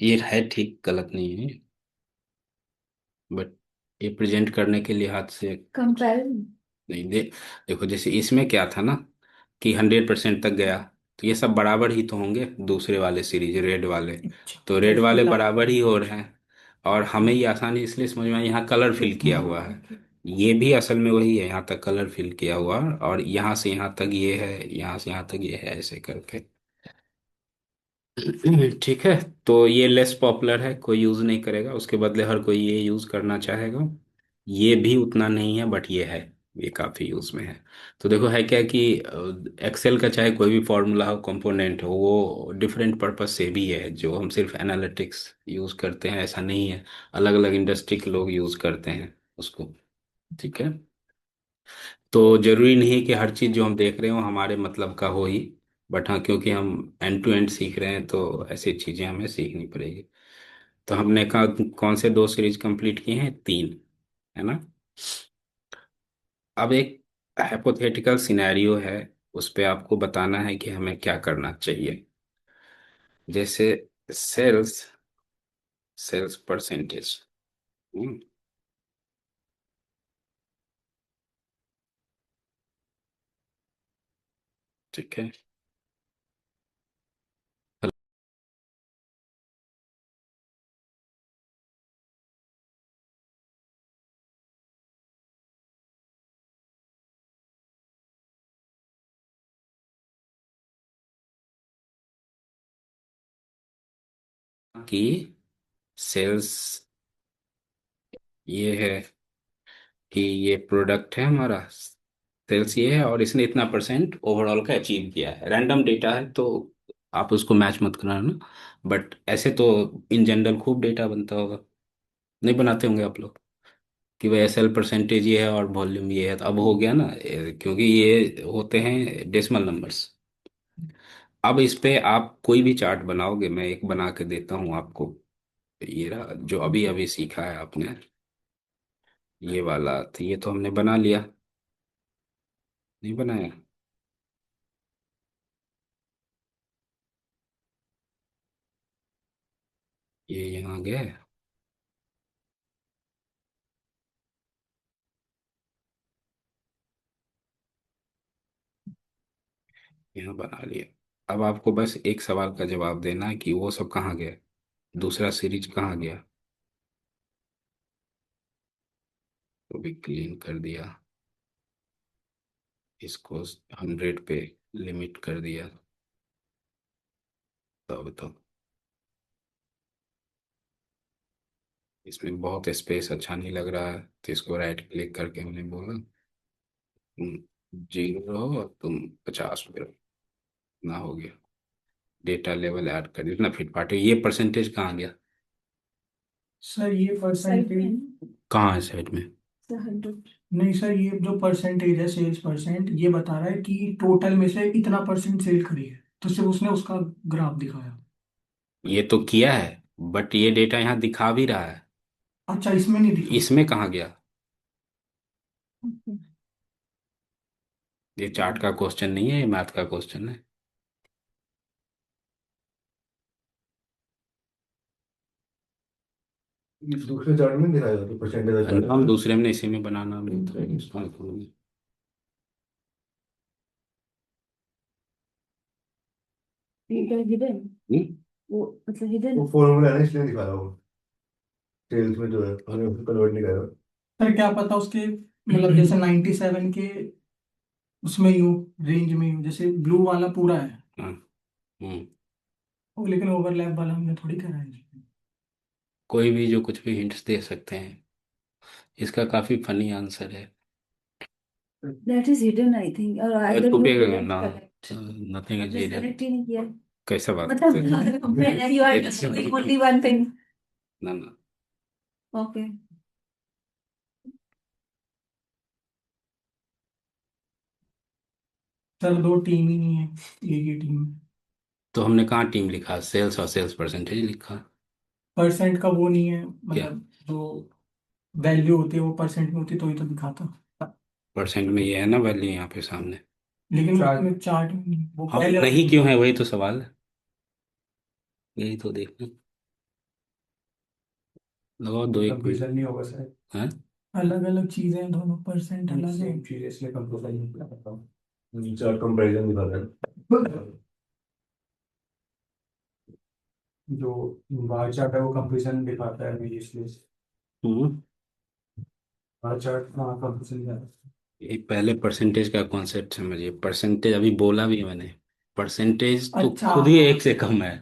ये है ठीक, गलत नहीं है, बट ये प्रेजेंट करने के लिहाज से कंपैरिजन। नहीं दे। देखो जैसे इसमें क्या था ना कि 100% तक गया, तो ये सब बराबर ही तो होंगे, दूसरे वाले सीरीज रेड वाले। तो रेड वाले बराबर ही हो रहे हैं। और हमें ये आसानी इसलिए समझ में आई, यहाँ कलर फिल किया हुआ है। ये भी असल में वही है, यहाँ तक कलर फिल किया हुआ है, और यहाँ से यहाँ तक ये है, यहाँ से यहाँ तक ये है, ऐसे करके। ठीक है। तो ये लेस पॉपुलर है, कोई यूज नहीं करेगा, उसके बदले हर कोई ये यूज करना चाहेगा। ये भी उतना नहीं है, बट ये है, ये काफी यूज में है। तो देखो है क्या कि एक्सेल का चाहे कोई भी फॉर्मूला हो, कंपोनेंट हो, वो डिफरेंट पर्पस से भी है। जो हम सिर्फ एनालिटिक्स यूज करते हैं ऐसा नहीं है, अलग अलग इंडस्ट्री के लोग यूज करते हैं उसको। ठीक है। तो जरूरी नहीं है कि हर चीज जो हम देख रहे हो हमारे मतलब का हो ही। बट हाँ, क्योंकि हम एंड टू एंड सीख रहे हैं तो ऐसी चीजें हमें सीखनी पड़ेगी। तो हमने कहा कौन से दो सीरीज कंप्लीट किए हैं, तीन, है ना? अब एक हाइपोथेटिकल सिनेरियो है, उस पे आपको बताना है कि हमें क्या करना चाहिए। जैसे सेल्स सेल्स परसेंटेज। ठीक है। कि सेल्स ये है कि ये प्रोडक्ट है हमारा, सेल्स ये है, और इसने इतना परसेंट ओवरऑल का अचीव किया है। रैंडम डेटा है तो आप उसको मैच मत कराना। बट ऐसे तो इन जनरल खूब डेटा बनता होगा, नहीं बनाते होंगे आप लोग? कि भाई एसएल परसेंटेज ये है और वॉल्यूम ये है, तो अब हो गया ना, क्योंकि ये होते हैं डेसिमल नंबर्स। अब इस पे आप कोई भी चार्ट बनाओगे, मैं एक बना के देता हूँ आपको। ये रहा जो अभी अभी सीखा है आपने, ये वाला, तो ये तो हमने बना लिया। नहीं बनाया? ये यहाँ गया है। यहाँ बना लिया। अब आपको बस एक सवाल का जवाब देना है कि वो सब कहाँ गया, दूसरा सीरीज कहाँ गया। तो भी क्लीन कर दिया, इसको 100 पे लिमिट कर दिया। तब तो इसमें बहुत स्पेस अच्छा नहीं लग रहा है, तो इसको राइट क्लिक करके मैंने बोला तुम 0 रहो और तुम 50 पे रहो। ना हो गया। डेटा लेवल ऐड कर दिया, इतना फिट फाट है। ये परसेंटेज कहाँ गया? सर ये साइड परसेंटेज, में कहाँ है साइड में? 100। नहीं सर, ये जो परसेंटेज है सेल्स परसेंट, ये बता रहा है कि टोटल में से इतना परसेंट सेल करी है, तो सिर्फ उसने उसका ग्राफ दिखाया। ये तो किया है, बट ये डेटा यहाँ दिखा भी रहा है। अच्छा, इसमें नहीं दिखा। इसमें कहाँ गया? ओके। ये चार्ट का क्वेश्चन नहीं है, ये मैथ का क्वेश्चन है। दूसरे चार्ट में दिखाएगा तो परसेंटेज का चार्ट हम है। दूसरे में इसी में बनाना मिलता है इसका करूँगी। हिडन, हम्म? वो मतलब हिडन। वो फॉर्मूला है ना, इसलिए दिखा रहा हूँ। सेल्स में जो है मैंने उसको कन्वर्ट नहीं करा। सर क्या पता उसके मतलब जैसे 97 के उसमें ही हो, रेंज में ही हो, जैसे ब्लू वाला पूरा है हाँ। वो, लेकिन ओवरलैप वाला हमने थोड़ी करा है। कोई भी जो कुछ भी हिंट्स दे सकते हैं। इसका काफी फनी आंसर है। That is hidden I think, और आइदर यू रुपये डिडंट ना, करेक्ट। नथिंग इज आपने हिडन। सेलेक्ट ही नहीं किया। कैसा बात करते हैं? मतलब you are doing only one thing. ना ना। ओके। सर दो टीम ही नहीं है, एक ही टीम है। तो हमने कहाँ टीम लिखा, सेल्स और सेल्स परसेंटेज लिखा। परसेंट का वो नहीं है, क्या? मतलब जो वैल्यू होती है वो परसेंट में होती तो ही तो दिखाता। परसेंट में ये है ना वैल्यू यहाँ पे सामने। लेकिन उसमें चार्ट में नहीं है, वो हाँ, पहले नहीं क्यों है, वही तो सवाल है। यही तो देखना। लगाओ दो एक मिनट। कंफ्यूजन नहीं होगा सर। हाँ। अलग अलग चीजें हैं दोनों, परसेंट अलग है। सेम चीज है, इसलिए कंफ्यूजन नहीं कर सकता हूँ। चार्ट कंपैरिजन दिखा रहा है। जो बार चार्ट है वो कंप्यूजन दिखाता है मेरी, इसलिए हम्म। बार चार्ट हाँ कंप्यूजन है। ये पहले परसेंटेज का कॉन्सेप्ट समझिए। परसेंटेज अभी बोला भी मैंने, परसेंटेज तो अच्छा खुद ही हाँ। एक से कम है।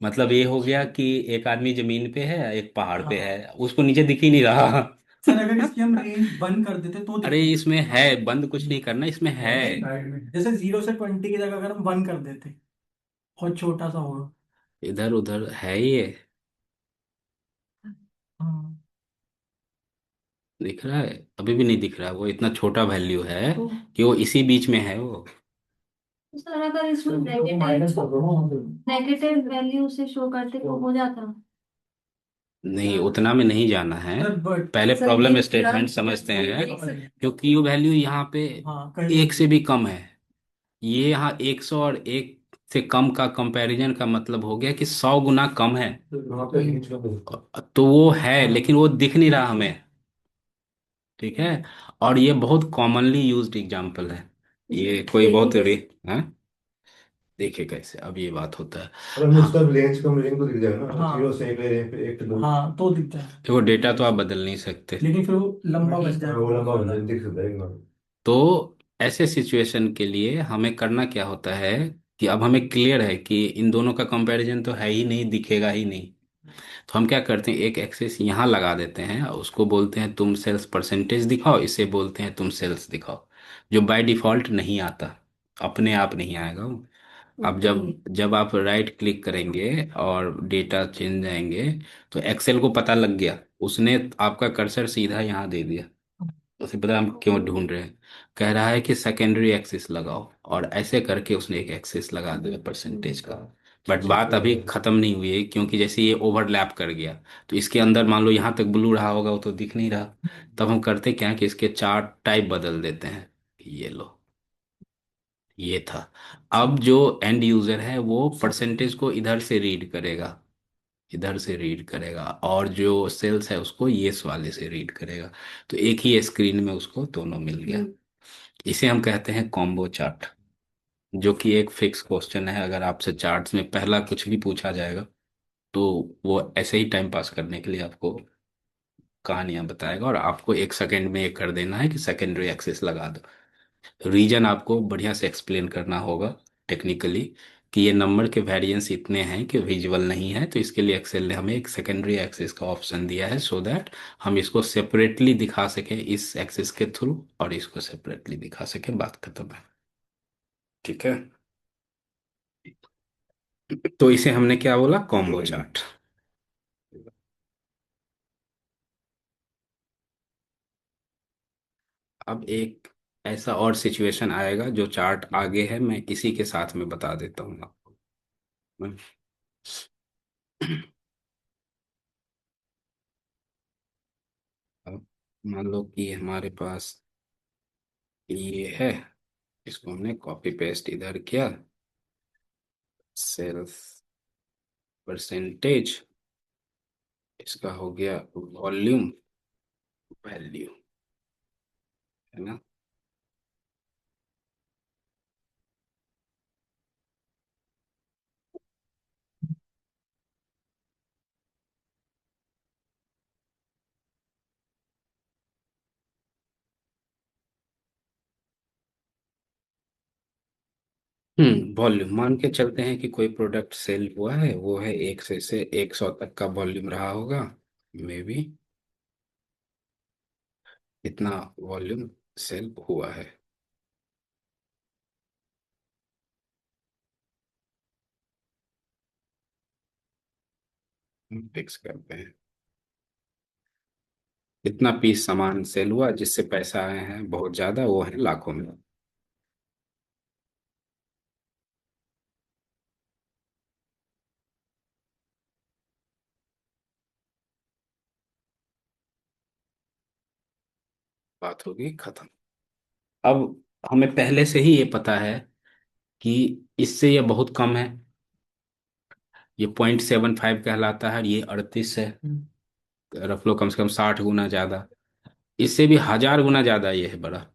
मतलब ये हो गया कि एक आदमी जमीन पे है, एक पहाड़ पे हाँ है, उसको नीचे दिख ही नहीं रहा। सर, अगर इसकी हम रेंज बंद कर देते तो अरे दिखती। इसमें है, बंद कुछ नहीं करना, इसमें है। साइड में जैसे 0 से 20 की जगह अगर हम 1 कर देते, बहुत छोटा सा होगा। इधर उधर है ये। हाँ दिख रहा है? अभी भी नहीं दिख रहा, वो इतना छोटा वैल्यू है तो कि वो इसी बीच में है वो। सर अगर इसमें माइनस कर दो ना। नेगेटिव वैल्यू से शो करते तो हो जाता। नहीं, उतना में नहीं जाना है। सर, बट पहले सर ये प्रॉब्लम स्टेटमेंट प्लस समझते हैं। देख सकते। क्योंकि ये वैल्यू यहाँ पे हाँ कहीं एक से भी कम है। ये यहाँ 100 और एक से कम का कंपैरिजन का मतलब हो गया कि 100 गुना कम है। वहाँ पे रेंज कर दो। तो वो है, लेकिन वो दिख नहीं रहा हमें। ठीक है। और ये बहुत कॉमनली यूज्ड एग्जाम्पल है। ये कोई देखिए बहुत कैसे। हाँ। देखिए कैसे अब ये बात होता है। और हमें हाँ। उसका रेंज कम, रेंज तो दिख जाएगा ना, जीरो हाँ से एक ले रहे हैं फिर एक से दो। हाँ तो दिख जाएगा, देखो डेटा तो आप बदल नहीं सकते। लेकिन फिर वो लंबा बच हाँ, जाएगा वो बहुत लंबा बन ज्यादा। जाए, दिख सकता है एकदम। तो ऐसे सिचुएशन के लिए हमें करना क्या होता है कि अब हमें क्लियर है कि इन दोनों का कंपैरिजन तो है ही नहीं, दिखेगा ही नहीं। तो हम क्या करते हैं, एक एक्सेस यहाँ लगा देते हैं और उसको बोलते हैं तुम सेल्स परसेंटेज दिखाओ, इसे बोलते हैं तुम सेल्स दिखाओ। जो बाय डिफॉल्ट नहीं आता, अपने आप नहीं आएगा वो। अब ओके। जब जब आप राइट क्लिक करेंगे और डेटा चेंज जाएंगे, तो एक्सेल को पता लग गया, उसने आपका कर्सर सीधा यहाँ दे दिया। उसे पता हम क्यों ढूंढ रहे हैं। कह रहा है कि सेकेंडरी एक्सिस लगाओ, और ऐसे करके उसने एक एक्सिस लगा दिया परसेंटेज का। बट बात अभी खत्म नहीं हुई है, क्योंकि जैसे ये ओवरलैप कर गया, तो इसके अंदर मान लो यहाँ तक ब्लू रहा होगा, वो तो दिख नहीं रहा। तब हम करते क्या है कि इसके चार्ट टाइप बदल देते हैं। ये लो, ये था। अब जो एंड यूजर है वो परसेंटेज को इधर से रीड करेगा। इधर से रीड करेगा, और जो सेल्स है उसको येस वाले से रीड करेगा। तो एक ही स्क्रीन में उसको दोनों मिल गया। इसे हम कहते हैं कॉम्बो चार्ट, जो कि एक फिक्स क्वेश्चन है। अगर आपसे चार्ट्स में पहला कुछ भी पूछा जाएगा तो वो ऐसे ही टाइम पास करने के लिए आपको कहानियां बताएगा, और आपको 1 सेकंड में ये कर देना है कि सेकेंडरी एक्सेस लगा दो। रीजन आपको बढ़िया से एक्सप्लेन करना होगा टेक्निकली, कि ये नंबर के वेरिएंस इतने हैं कि विजुअल नहीं है, तो इसके लिए एक्सेल ने हमें एक सेकेंडरी एक्सेस का ऑप्शन दिया है, सो दैट हम इसको सेपरेटली दिखा सकें इस एक्सेस के थ्रू, और इसको सेपरेटली दिखा सकें। बात खत्म है। ठीक है। तो इसे हमने क्या बोला, कॉम्बो चार्ट। अब एक ऐसा और सिचुएशन आएगा जो चार्ट आगे है, मैं इसी के साथ में बता देता हूँ आपको। अब मान लो कि हमारे पास ये है, इसको हमने कॉपी पेस्ट इधर किया, सेल्स परसेंटेज, इसका हो गया वॉल्यूम वैल्यू, है ना। वॉल्यूम मान के चलते हैं कि कोई प्रोडक्ट सेल हुआ है, वो है 1 से 100 तक का वॉल्यूम रहा होगा, मे बी इतना वॉल्यूम सेल हुआ है। फिक्स करते हैं इतना पीस सामान सेल हुआ जिससे पैसा आए हैं बहुत ज्यादा, वो है लाखों में। बात होगी खत्म। अब हमें पहले से ही ये पता है कि इससे ये बहुत कम है, ये 0.75 कहलाता है, और ये 38 है। रख लो कम से कम 60 गुना ज्यादा, इससे भी 1000 गुना ज्यादा ये है बड़ा।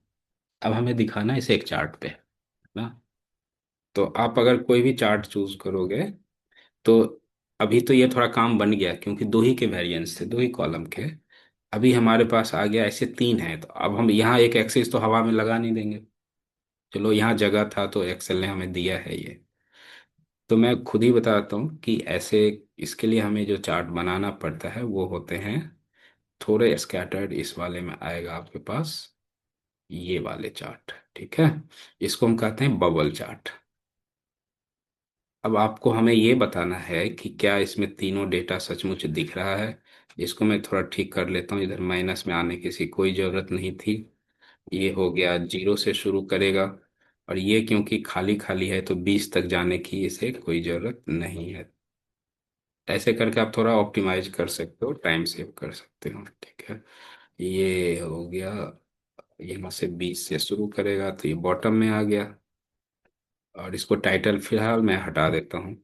अब हमें दिखाना है इसे एक चार्ट पे, ना। तो आप अगर कोई भी चार्ट चूज करोगे तो अभी तो ये थोड़ा काम बन गया, क्योंकि दो ही के वेरिएंस थे, दो ही कॉलम के। अभी हमारे पास आ गया ऐसे 3 है, तो अब हम यहाँ एक एक्सिस तो हवा में लगा नहीं देंगे। चलो यहाँ जगह था तो एक्सेल ने हमें दिया है ये, तो मैं खुद ही बताता हूँ कि ऐसे इसके लिए हमें जो चार्ट बनाना पड़ता है वो होते हैं थोड़े स्कैटर्ड। इस वाले में आएगा आपके पास ये वाले चार्ट, ठीक है। इसको हम कहते हैं बबल चार्ट। अब आपको हमें ये बताना है कि क्या इसमें तीनों डेटा सचमुच दिख रहा है। इसको मैं थोड़ा ठीक कर लेता हूँ, इधर माइनस में आने की सी कोई जरूरत नहीं थी। ये हो गया 0 से शुरू करेगा, और ये क्योंकि खाली खाली है तो 20 तक जाने की इसे कोई जरूरत नहीं है। ऐसे करके आप थोड़ा ऑप्टिमाइज कर सकते हो, टाइम सेव कर सकते हो, ठीक है। ये हो गया, यहाँ से 20 से शुरू करेगा तो ये बॉटम में आ गया, और इसको टाइटल फिलहाल मैं हटा देता हूँ।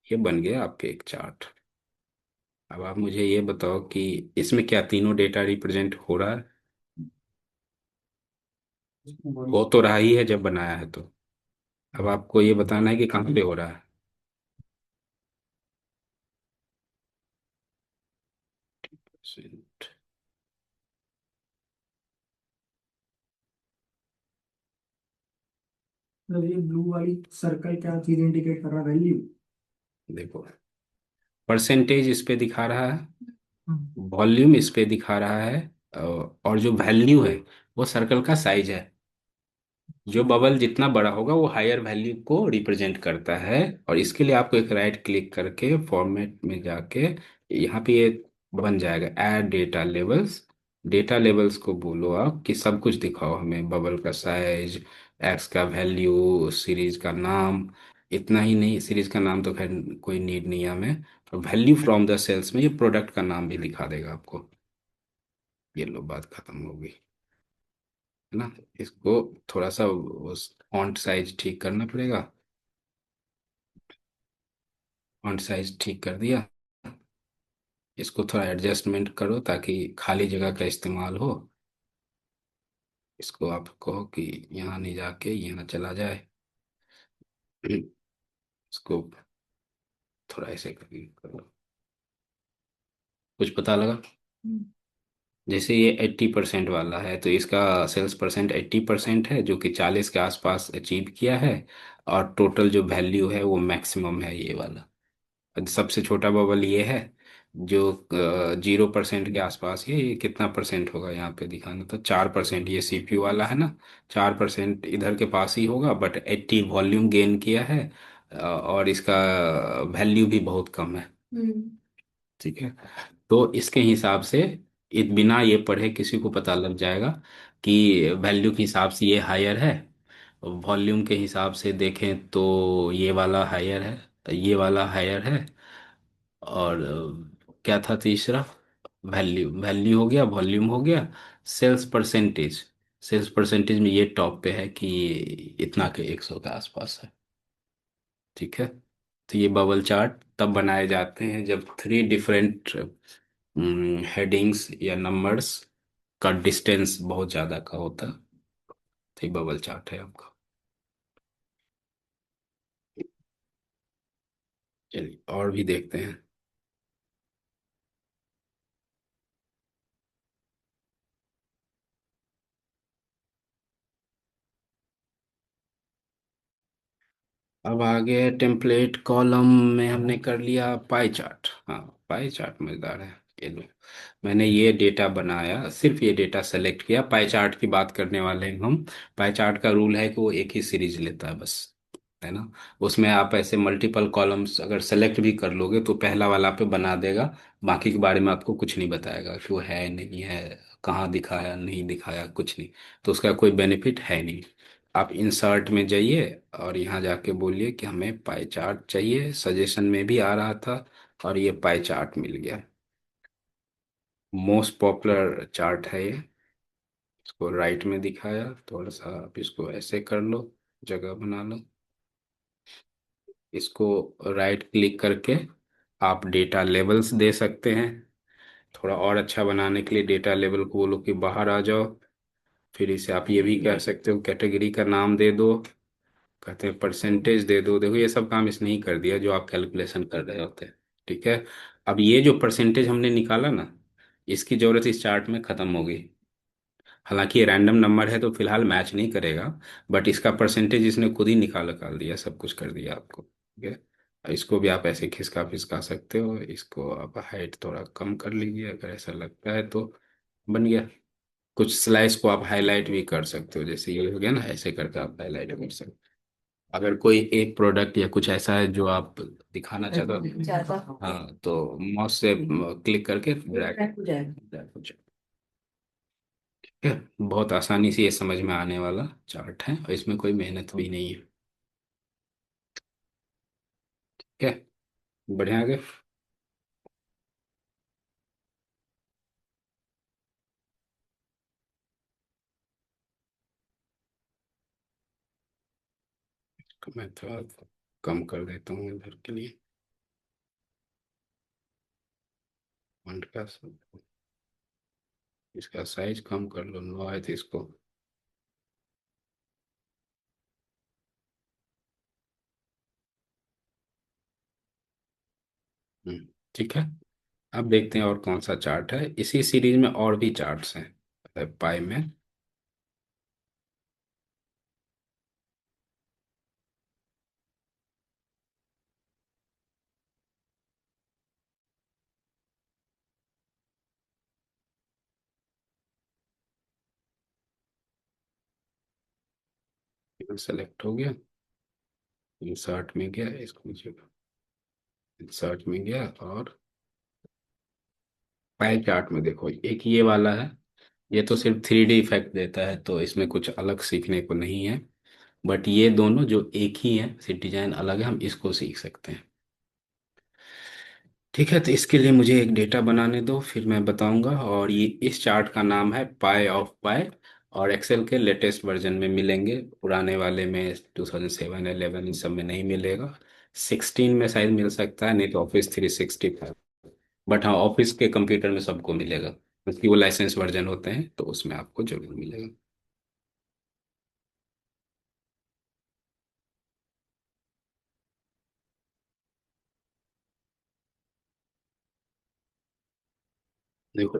ये बन गया आपके एक चार्ट। अब आप मुझे ये बताओ कि इसमें क्या तीनों डेटा रिप्रेजेंट हो रहा है। हो तो रहा ही है जब बनाया है तो। अब आपको ये बताना है कि कहाँ पे हो रहा है। मतलब ये ब्लू वाली सर्कल क्या चीज इंडिकेट कर रहा है, वैल्यू? देखो, परसेंटेज इस पे दिखा रहा है, वॉल्यूम इस पे दिखा रहा है, और जो वैल्यू है वो सर्कल का साइज है। जो बबल जितना बड़ा होगा वो हायर वैल्यू को रिप्रेजेंट करता है। और इसके लिए आपको एक राइट क्लिक करके फॉर्मेट में जाके यहाँ पे ये बन जाएगा add data levels. Data levels को बोलो आप कि सब कुछ दिखाओ हमें, बबल का साइज, एक्स का वैल्यू, सीरीज का नाम। इतना ही नहीं, सीरीज का नाम तो खैर कोई नीड नहीं है हमें। और वैल्यू फ्रॉम द सेल्स में ये प्रोडक्ट का नाम भी दिखा देगा आपको। ये लो, बात खत्म हो गई, है ना। इसको थोड़ा सा उस फॉन्ट साइज ठीक करना पड़ेगा। फॉन्ट साइज ठीक कर दिया। इसको थोड़ा एडजस्टमेंट करो ताकि खाली जगह का इस्तेमाल हो। इसको आप कहो कि यहाँ नहीं जाके यहाँ चला जाए। इसको थोड़ा ऐसे करो। कुछ पता लगा? हम्म, जैसे ये 80% वाला है तो इसका सेल्स परसेंट 80% है, जो कि 40 के आसपास अचीव किया है। और टोटल जो वैल्यू है वो मैक्सिमम है ये वाला। सबसे छोटा बबल ये है जो 0% के आसपास है। ये कितना परसेंट होगा यहाँ पे दिखाना, तो 4%। ये सीपीयू वाला है ना, 4% इधर के पास ही होगा, बट 80 वॉल्यूम गेन किया है। और इसका वैल्यू भी बहुत कम है। हम्म, ठीक है। तो इसके हिसाब से बिना ये पढ़े किसी को पता लग जाएगा कि वैल्यू के हिसाब से ये हायर है। वॉल्यूम के हिसाब से देखें तो ये वाला हायर है, ये वाला हायर है। और क्या था तीसरा? वैल्यू, वैल्यू हो गया, वॉल्यूम हो गया। सेल्स परसेंटेज, सेल्स परसेंटेज में ये टॉप पे है कि इतना के 100 के आसपास है। ठीक है। तो ये बबल चार्ट तब बनाए जाते हैं जब थ्री डिफरेंट हेडिंग्स या नंबर्स का डिस्टेंस बहुत ज़्यादा का होता है। तो ये बबल चार्ट है आपका। चलिए और भी देखते हैं। अब आगे टेम्पलेट कॉलम में हमने कर लिया पाई चार्ट। हाँ, पाई चार्ट मज़ेदार है। ये लो, मैंने ये डेटा बनाया, सिर्फ ये डेटा सेलेक्ट किया। पाई चार्ट की बात करने वाले हैं हम। पाई चार्ट का रूल है कि वो एक ही सीरीज लेता है बस, है ना। उसमें आप ऐसे मल्टीपल कॉलम्स अगर सेलेक्ट भी कर लोगे तो पहला वाला पे बना देगा। बाकी के बारे में आपको कुछ नहीं बताएगा कि वो है नहीं है, कहाँ दिखाया नहीं दिखाया, कुछ नहीं। तो उसका कोई बेनिफिट है नहीं। आप इंसर्ट में जाइए और यहाँ जाके बोलिए कि हमें पाई चार्ट चाहिए। सजेशन में भी आ रहा था और ये पाई चार्ट मिल गया। मोस्ट पॉपुलर चार्ट है ये। इसको राइट में दिखाया, थोड़ा सा आप इसको ऐसे कर लो, जगह बना लो। इसको राइट क्लिक करके आप डेटा लेवल्स दे सकते हैं। थोड़ा और अच्छा बनाने के लिए डेटा लेवल को बोलो कि बाहर आ जाओ। फिर इसे आप ये भी कह सकते हो कैटेगरी का नाम दे दो, कहते हैं परसेंटेज दे दो। देखो ये सब काम इसने ही कर दिया जो आप कैलकुलेशन कर रहे होते हैं। ठीक है। अब ये जो परसेंटेज हमने निकाला ना, इसकी जरूरत इस चार्ट में खत्म हो गई। हालांकि ये रैंडम नंबर है तो फिलहाल मैच नहीं करेगा, बट इसका परसेंटेज इसने खुद ही निकाल निकाल दिया, सब कुछ कर दिया आपको। ठीक है। इसको भी आप ऐसे खिसका फिसका सकते हो। इसको आप हाइट थोड़ा कम कर लीजिए अगर ऐसा लगता है तो। बन गया। कुछ स्लाइस को आप हाईलाइट भी कर सकते हो, जैसे ये हो गया ना, ऐसे करके आप हाईलाइट कर सकते हो। अगर कोई एक प्रोडक्ट या कुछ ऐसा है जो आप दिखाना चाहते हो, ज्यादा हाँ, तो माउस से क्लिक करके ड्रैग ड्रैग हो जाएगा। ड्रैग हो जाए। ठीक है। बहुत आसानी से ये समझ में आने वाला चार्ट है और इसमें कोई मेहनत भी नहीं है। ठीक है। बढ़िया आगे। मैं थोड़ा कम कर देता हूँ इधर के लिए। फॉन्ट का इसका साइज कम कर लो, लो आए थे इसको। ठीक है। अब देखते हैं और कौन सा चार्ट है। इसी सीरीज में और भी चार्ट्स हैं पाई में। सेलेक्ट हो गया, इंसर्ट में गया, इसको मुझे इंसर्ट में गया और पाई चार्ट में देखो एक ये वाला है। ये तो सिर्फ 3D इफेक्ट देता है तो इसमें कुछ अलग सीखने को नहीं है। बट ये दोनों जो एक ही है, सिर्फ डिजाइन अलग है, हम इसको सीख सकते हैं। ठीक है। तो इसके लिए मुझे एक डेटा बनाने दो, फिर मैं बताऊंगा। और ये इस चार्ट का नाम है पाई ऑफ पाई। और एक्सेल के लेटेस्ट वर्जन में मिलेंगे, पुराने वाले में 2007 11 इस सब में नहीं मिलेगा। 16 में शायद मिल सकता है, नहीं तो ऑफिस 365। बट हाँ, ऑफिस के कंप्यूटर में सबको मिलेगा, क्योंकि वो लाइसेंस वर्जन होते हैं, तो उसमें आपको जरूर मिलेगा। देखो,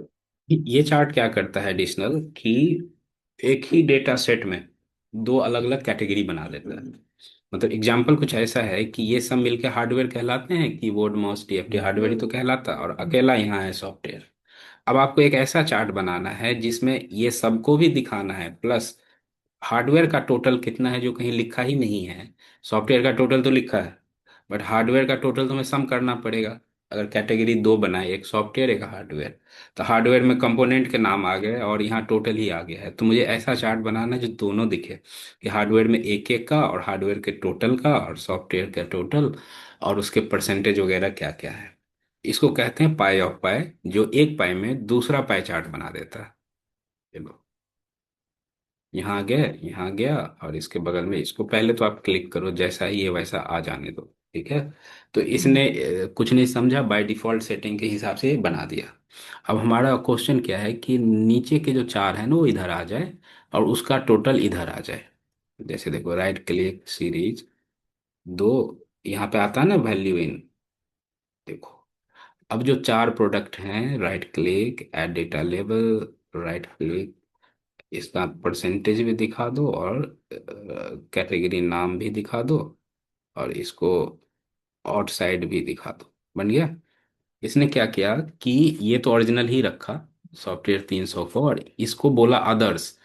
ये चार्ट क्या करता है एडिशनल, कि एक ही डेटा सेट में दो अलग अलग कैटेगरी बना देता है। मतलब एग्जाम्पल कुछ ऐसा है कि ये सब मिलके हार्डवेयर कहलाते हैं, कीबोर्ड माउस टीएफटी हार्डवेयर ही तो कहलाता है, और अकेला यहाँ है सॉफ्टवेयर। अब आपको एक ऐसा चार्ट बनाना है जिसमें ये सबको भी दिखाना है, प्लस हार्डवेयर का टोटल कितना है जो कहीं लिखा ही नहीं है। सॉफ्टवेयर का टोटल तो लिखा है, बट हार्डवेयर का टोटल तो हमें सम करना पड़ेगा। अगर कैटेगरी दो बनाए, एक सॉफ्टवेयर एक हार्डवेयर, तो हार्डवेयर में कंपोनेंट के नाम आ गए और यहाँ टोटल ही आ गया है। तो मुझे ऐसा चार्ट बनाना है जो दोनों दिखे, कि हार्डवेयर में एक एक का, और हार्डवेयर के टोटल का, और सॉफ्टवेयर का टोटल, और उसके परसेंटेज वगैरह क्या क्या है। इसको कहते हैं पाई ऑफ पाई, जो एक पाई में दूसरा पाई चार्ट बना देता है। चलो, यहाँ गए, यहाँ गया, और इसके बगल में इसको पहले तो आप क्लिक करो, जैसा ही ये वैसा आ जाने दो। ठीक है। तो इसने कुछ नहीं समझा, बाय डिफॉल्ट सेटिंग के हिसाब से बना दिया। अब हमारा क्वेश्चन क्या है कि नीचे के जो चार है ना वो इधर आ जाए, और उसका टोटल इधर आ जाए। जैसे देखो, राइट क्लिक सीरीज दो, यहाँ पे आता है ना वैल्यू इन। देखो, अब जो चार प्रोडक्ट हैं, right click add data label, right click, इसका परसेंटेज भी दिखा दो, और कैटेगरी नाम भी दिखा दो, और इसको आउट साइड भी दिखा दो। बन गया। इसने क्या किया कि ये तो ओरिजिनल ही रखा, सॉफ्टवेयर 300 को, और इसको बोला अदर्स,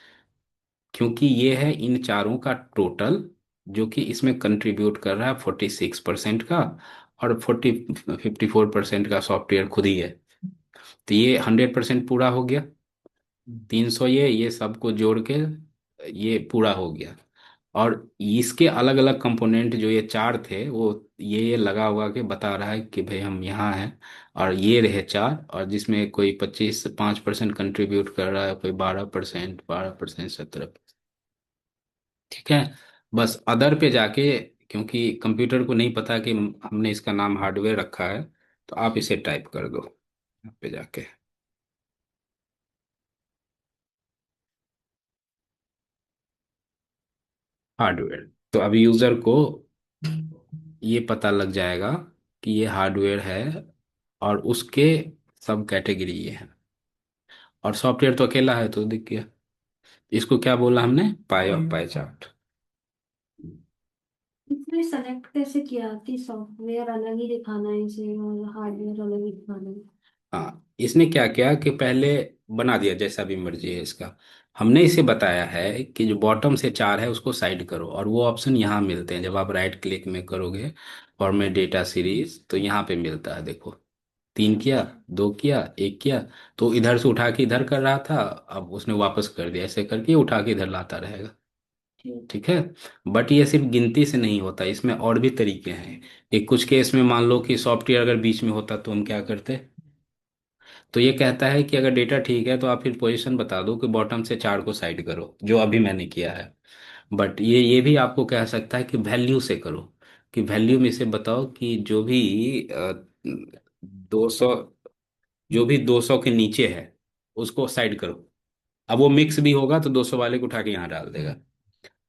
क्योंकि ये है इन चारों का टोटल, जो कि इसमें कंट्रीब्यूट कर रहा है 46% का, और 54% का सॉफ्टवेयर खुद ही है। तो ये 100% पूरा हो गया। 300 ये सबको जोड़ के ये पूरा हो गया। और इसके अलग अलग कंपोनेंट जो ये चार थे, वो ये लगा हुआ के बता रहा है कि भाई हम यहाँ हैं, और ये रहे चार, और जिसमें कोई 5% कंट्रीब्यूट कर रहा है, कोई 12%, 12%, 17। ठीक है। बस अदर पे जाके, क्योंकि कंप्यूटर को नहीं पता कि हमने इसका नाम हार्डवेयर रखा है, तो आप इसे टाइप कर दो यहाँ पे जाके। हार्डवेयर, तो अब यूजर को ये पता लग जाएगा कि ये हार्डवेयर है, और उसके सब कैटेगरी ये है, और सॉफ्टवेयर तो अकेला है तो दिख गया। इसको क्या बोला हमने, पाई ऑफ पाई चार्ट। इसमें सेलेक्ट कैसे किया कि सॉफ्टवेयर अलग ही दिखाना है इसे और हार्डवेयर अलग ही दिखाना है? हाँ, इसने क्या किया कि पहले बना दिया जैसा भी मर्जी है इसका। हमने इसे बताया है कि जो बॉटम से चार है उसको साइड करो, और वो ऑप्शन यहाँ मिलते हैं, जब आप राइट क्लिक में करोगे फॉर्मेट डेटा सीरीज, तो यहाँ पे मिलता है। देखो, तीन किया, दो किया, एक किया, तो इधर से उठा के इधर कर रहा था, अब उसने वापस कर दिया, ऐसे करके उठा के इधर लाता रहेगा। ठीक। ठीक है। बट ये सिर्फ गिनती से नहीं होता, इसमें और भी तरीके हैं। एक कुछ केस में मान लो कि सॉफ्टवेयर अगर बीच में होता तो हम क्या करते। तो ये कहता है कि अगर डेटा ठीक है तो आप फिर पोजीशन बता दो कि बॉटम से चार को साइड करो, जो अभी मैंने किया है। बट ये भी आपको कह सकता है कि वैल्यू से करो, कि वैल्यू में से बताओ कि जो भी 200, जो भी 200 के नीचे है उसको साइड करो। अब वो मिक्स भी होगा तो 200 वाले को उठा के यहाँ डाल देगा।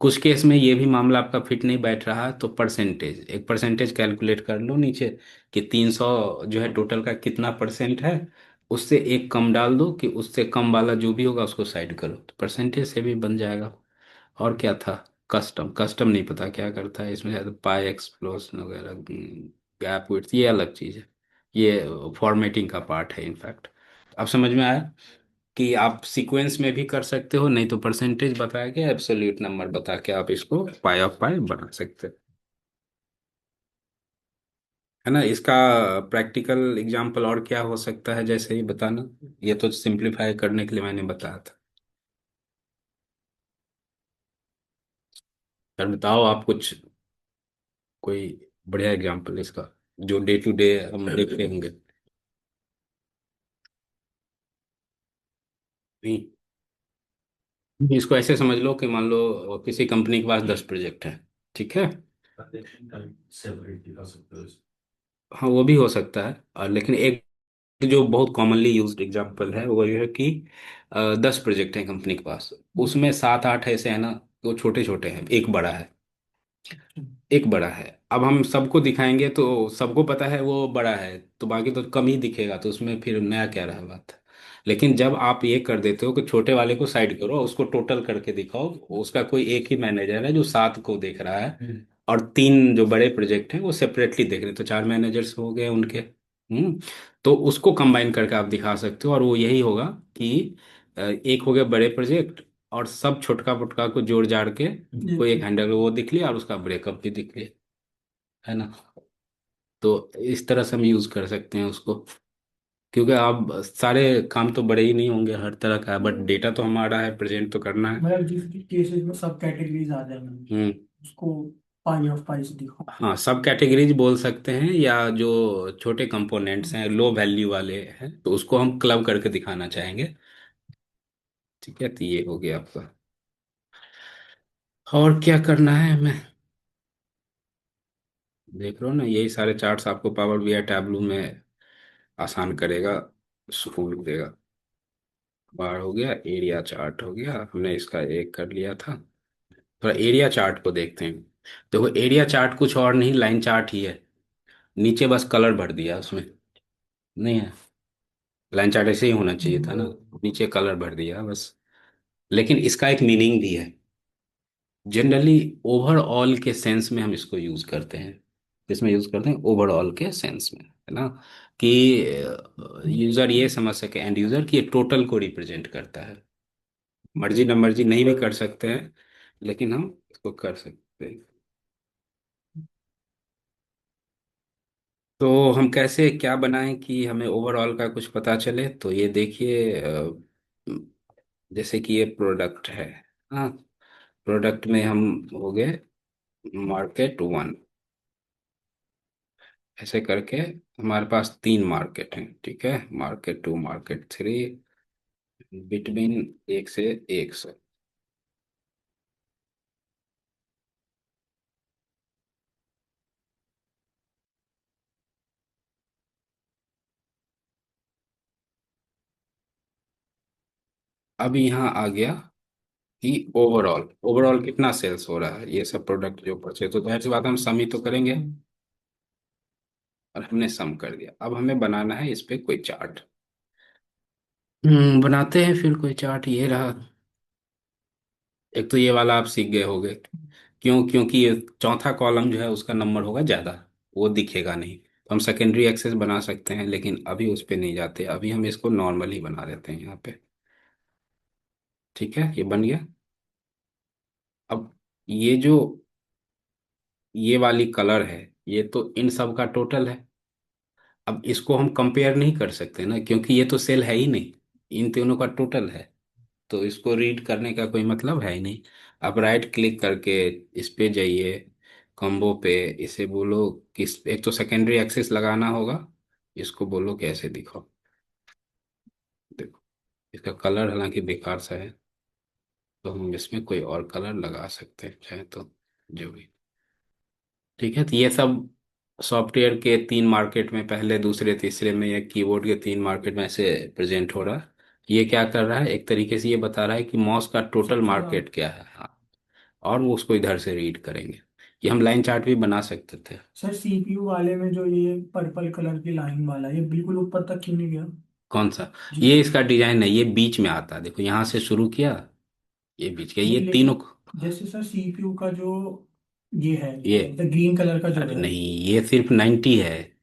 कुछ केस में ये भी मामला आपका फिट नहीं बैठ रहा, तो परसेंटेज, एक परसेंटेज कैलकुलेट कर लो नीचे, कि 300 जो है टोटल का कितना परसेंट है, उससे एक कम डाल दो, कि उससे कम वाला जो भी होगा उसको साइड करो, तो परसेंटेज से भी बन जाएगा। और क्या था, कस्टम, कस्टम नहीं पता क्या करता है इसमें, शायद पाई एक्सप्लोजन वगैरह, गैप विड्थ, ये अलग चीज़ है। ये फॉर्मेटिंग का पार्ट है इनफैक्ट। अब समझ में आया कि आप सीक्वेंस में भी कर सकते हो, नहीं तो परसेंटेज बता के एब्सोल्यूट नंबर बता के आप इसको पाई ऑफ पाई बना सकते हो। है ना। इसका प्रैक्टिकल एग्जांपल और क्या हो सकता है, जैसे ही बताना। ये तो सिंप्लीफाई करने के लिए मैंने बताया था। सर बताओ आप कुछ, कोई बढ़िया एग्जांपल इसका, जो डे टू डे हम देखते होंगे। नहीं, इसको ऐसे समझ लो कि मान लो किसी कंपनी के पास 10 प्रोजेक्ट है। ठीक है। हाँ, वो भी हो सकता है, और लेकिन एक जो बहुत कॉमनली यूज्ड एग्जांपल है वो ये है कि 10 प्रोजेक्ट हैं कंपनी के पास, उसमें 7-8 ऐसे हैं ना, वो छोटे छोटे हैं, एक बड़ा है। एक बड़ा है, अब हम सबको दिखाएंगे तो सबको पता है वो बड़ा है, तो बाकी तो कम ही दिखेगा, तो उसमें फिर नया क्या रहा बात। लेकिन जब आप ये कर देते हो कि छोटे वाले को साइड करो, उसको टोटल करके दिखाओ, उसका कोई एक ही मैनेजर है जो 7 को देख रहा है, और 3 जो बड़े प्रोजेक्ट हैं वो सेपरेटली देख रहे हैं, तो 4 मैनेजर्स हो गए उनके। तो उसको कंबाइन करके आप दिखा सकते हो, और वो यही होगा कि एक हो गया बड़े प्रोजेक्ट, और सब छोटका पुटका को जोड़ जाड़ के कोई एक हैंडल वो दिख लिया, और उसका ब्रेकअप भी दिख लिया, है ना। तो इस तरह से हम यूज कर सकते हैं उसको, क्योंकि आप सारे काम तो बड़े ही नहीं होंगे, हर तरह का है, बट डेटा तो हमारा है, प्रेजेंट तो करना है। मतलब जिस केसेस में सब कैटेगरीज आ जाएंगे हम्म। उसको पाई ऑफ पाई से दिखो। हाँ, सब कैटेगरीज बोल सकते हैं, या जो छोटे कंपोनेंट्स हैं लो वैल्यू वाले हैं तो उसको हम क्लब करके दिखाना चाहेंगे। ठीक है, तो ये हो गया आपका। और क्या करना है हमें, देख लो ना, यही सारे चार्ट्स आपको पावर बीआई टैब्लू में आसान करेगा, सुकून देगा। बार हो गया, एरिया चार्ट हो गया, हमने इसका एक कर लिया था। थोड़ा एरिया चार्ट को देखते हैं। देखो, एरिया चार्ट कुछ और नहीं, लाइन चार्ट ही है, नीचे बस कलर भर दिया उसमें, नहीं है। लाइन चार्ट ऐसे ही होना चाहिए था ना, नीचे कलर भर दिया बस। लेकिन इसका एक मीनिंग भी है। जनरली ओवरऑल के सेंस में हम इसको यूज करते हैं। इसमें यूज करते हैं ओवरऑल के सेंस में, है ना, कि यूजर ये समझ सके, एंड यूजर की टोटल को रिप्रेजेंट करता है। मर्जी न मर्जी नहीं भी कर सकते हैं, लेकिन हम इसको कर सकते हैं। तो हम कैसे क्या बनाएं कि हमें ओवरऑल का कुछ पता चले, तो ये देखिए, जैसे कि ये प्रोडक्ट है। हाँ, प्रोडक्ट में हम हो गए मार्केट 1, ऐसे करके हमारे पास 3 मार्केट हैं, ठीक है, मार्केट 2, मार्केट 3, बिटवीन 1 से 100। अब यहाँ आ गया कि ओवरऑल ओवरऑल कितना सेल्स हो रहा है, ये सब प्रोडक्ट जो परचेज, तो जाहिर सी बात है, हम सम ही तो करेंगे, और हमने सम कर दिया। अब हमें बनाना है इस पे कोई चार्ट। बनाते हैं फिर कोई चार्ट, ये रहा। एक तो ये वाला आप सीख गए होगे, क्यों, क्योंकि ये चौथा कॉलम जो है उसका नंबर होगा ज्यादा, वो दिखेगा नहीं, तो हम सेकेंडरी एक्सेस बना सकते हैं, लेकिन अभी उस पे नहीं जाते, अभी हम इसको नॉर्मल ही बना देते हैं यहाँ पे। ठीक है, ये बन गया। अब ये जो ये वाली कलर है, ये तो इन सब का टोटल है। अब इसको हम कंपेयर नहीं कर सकते ना, क्योंकि ये तो सेल है ही नहीं, इन तीनों का टोटल है, तो इसको रीड करने का कोई मतलब है ही नहीं। आप राइट क्लिक करके इस पे जाइए, कॉम्बो पे, इसे बोलो किस, एक तो सेकेंडरी एक्सेस लगाना होगा, इसको बोलो कैसे दिखाओ। देखो, इसका कलर हालांकि बेकार सा है, तो हम इसमें कोई और कलर लगा सकते हैं चाहे तो, जो भी। ठीक है, तो ये सब सॉफ्टवेयर के 3 मार्केट में, पहले दूसरे तीसरे में, या कीबोर्ड के 3 मार्केट में ऐसे प्रेजेंट हो रहा है। ये क्या कर रहा है, एक तरीके से ये बता रहा है कि मॉस का टोटल सबसे ज्यादा। मार्केट क्या है, हाँ, और वो उसको इधर से रीड करेंगे। ये हम लाइन चार्ट भी बना सकते थे। सर सीपीयू वाले में जो ये पर्पल कलर की लाइन वाला ये बिल्कुल ऊपर तक क्यों नहीं गया? कौन सा? जी ये इसका डिजाइन है, ये बीच में आता है, देखो यहाँ से शुरू किया, ये बीच का, ये नहीं, तीनों लेकिन जैसे सर सीपीयू का जो ये है ये, ग्रीन कलर का जो अरे है। नहीं, ये सिर्फ 90 है,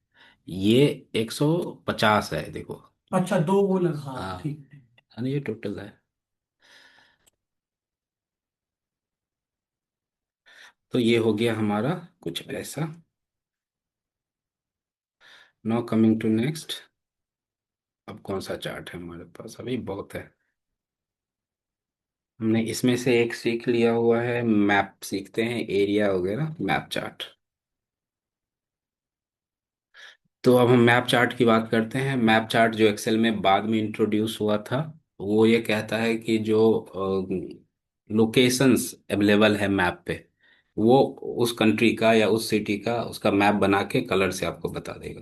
ये 150 है, देखो। अच्छा, दो वो लगा, हाँ हाँ, ठीक। है ना, ये टोटल है। तो ये हो गया हमारा कुछ ऐसा। Now coming to next. अब कौन सा चार्ट है हमारे पास, अभी बहुत है। हमने इसमें से एक सीख लिया हुआ है, मैप सीखते हैं, एरिया वगैरह, मैप चार्ट। तो अब हम मैप चार्ट की बात करते हैं। मैप चार्ट जो एक्सेल में बाद में इंट्रोड्यूस हुआ था, वो ये कहता है कि जो लोकेशंस अवेलेबल है मैप पे, वो उस कंट्री का या उस सिटी का उसका मैप बना के कलर से आपको बता देगा।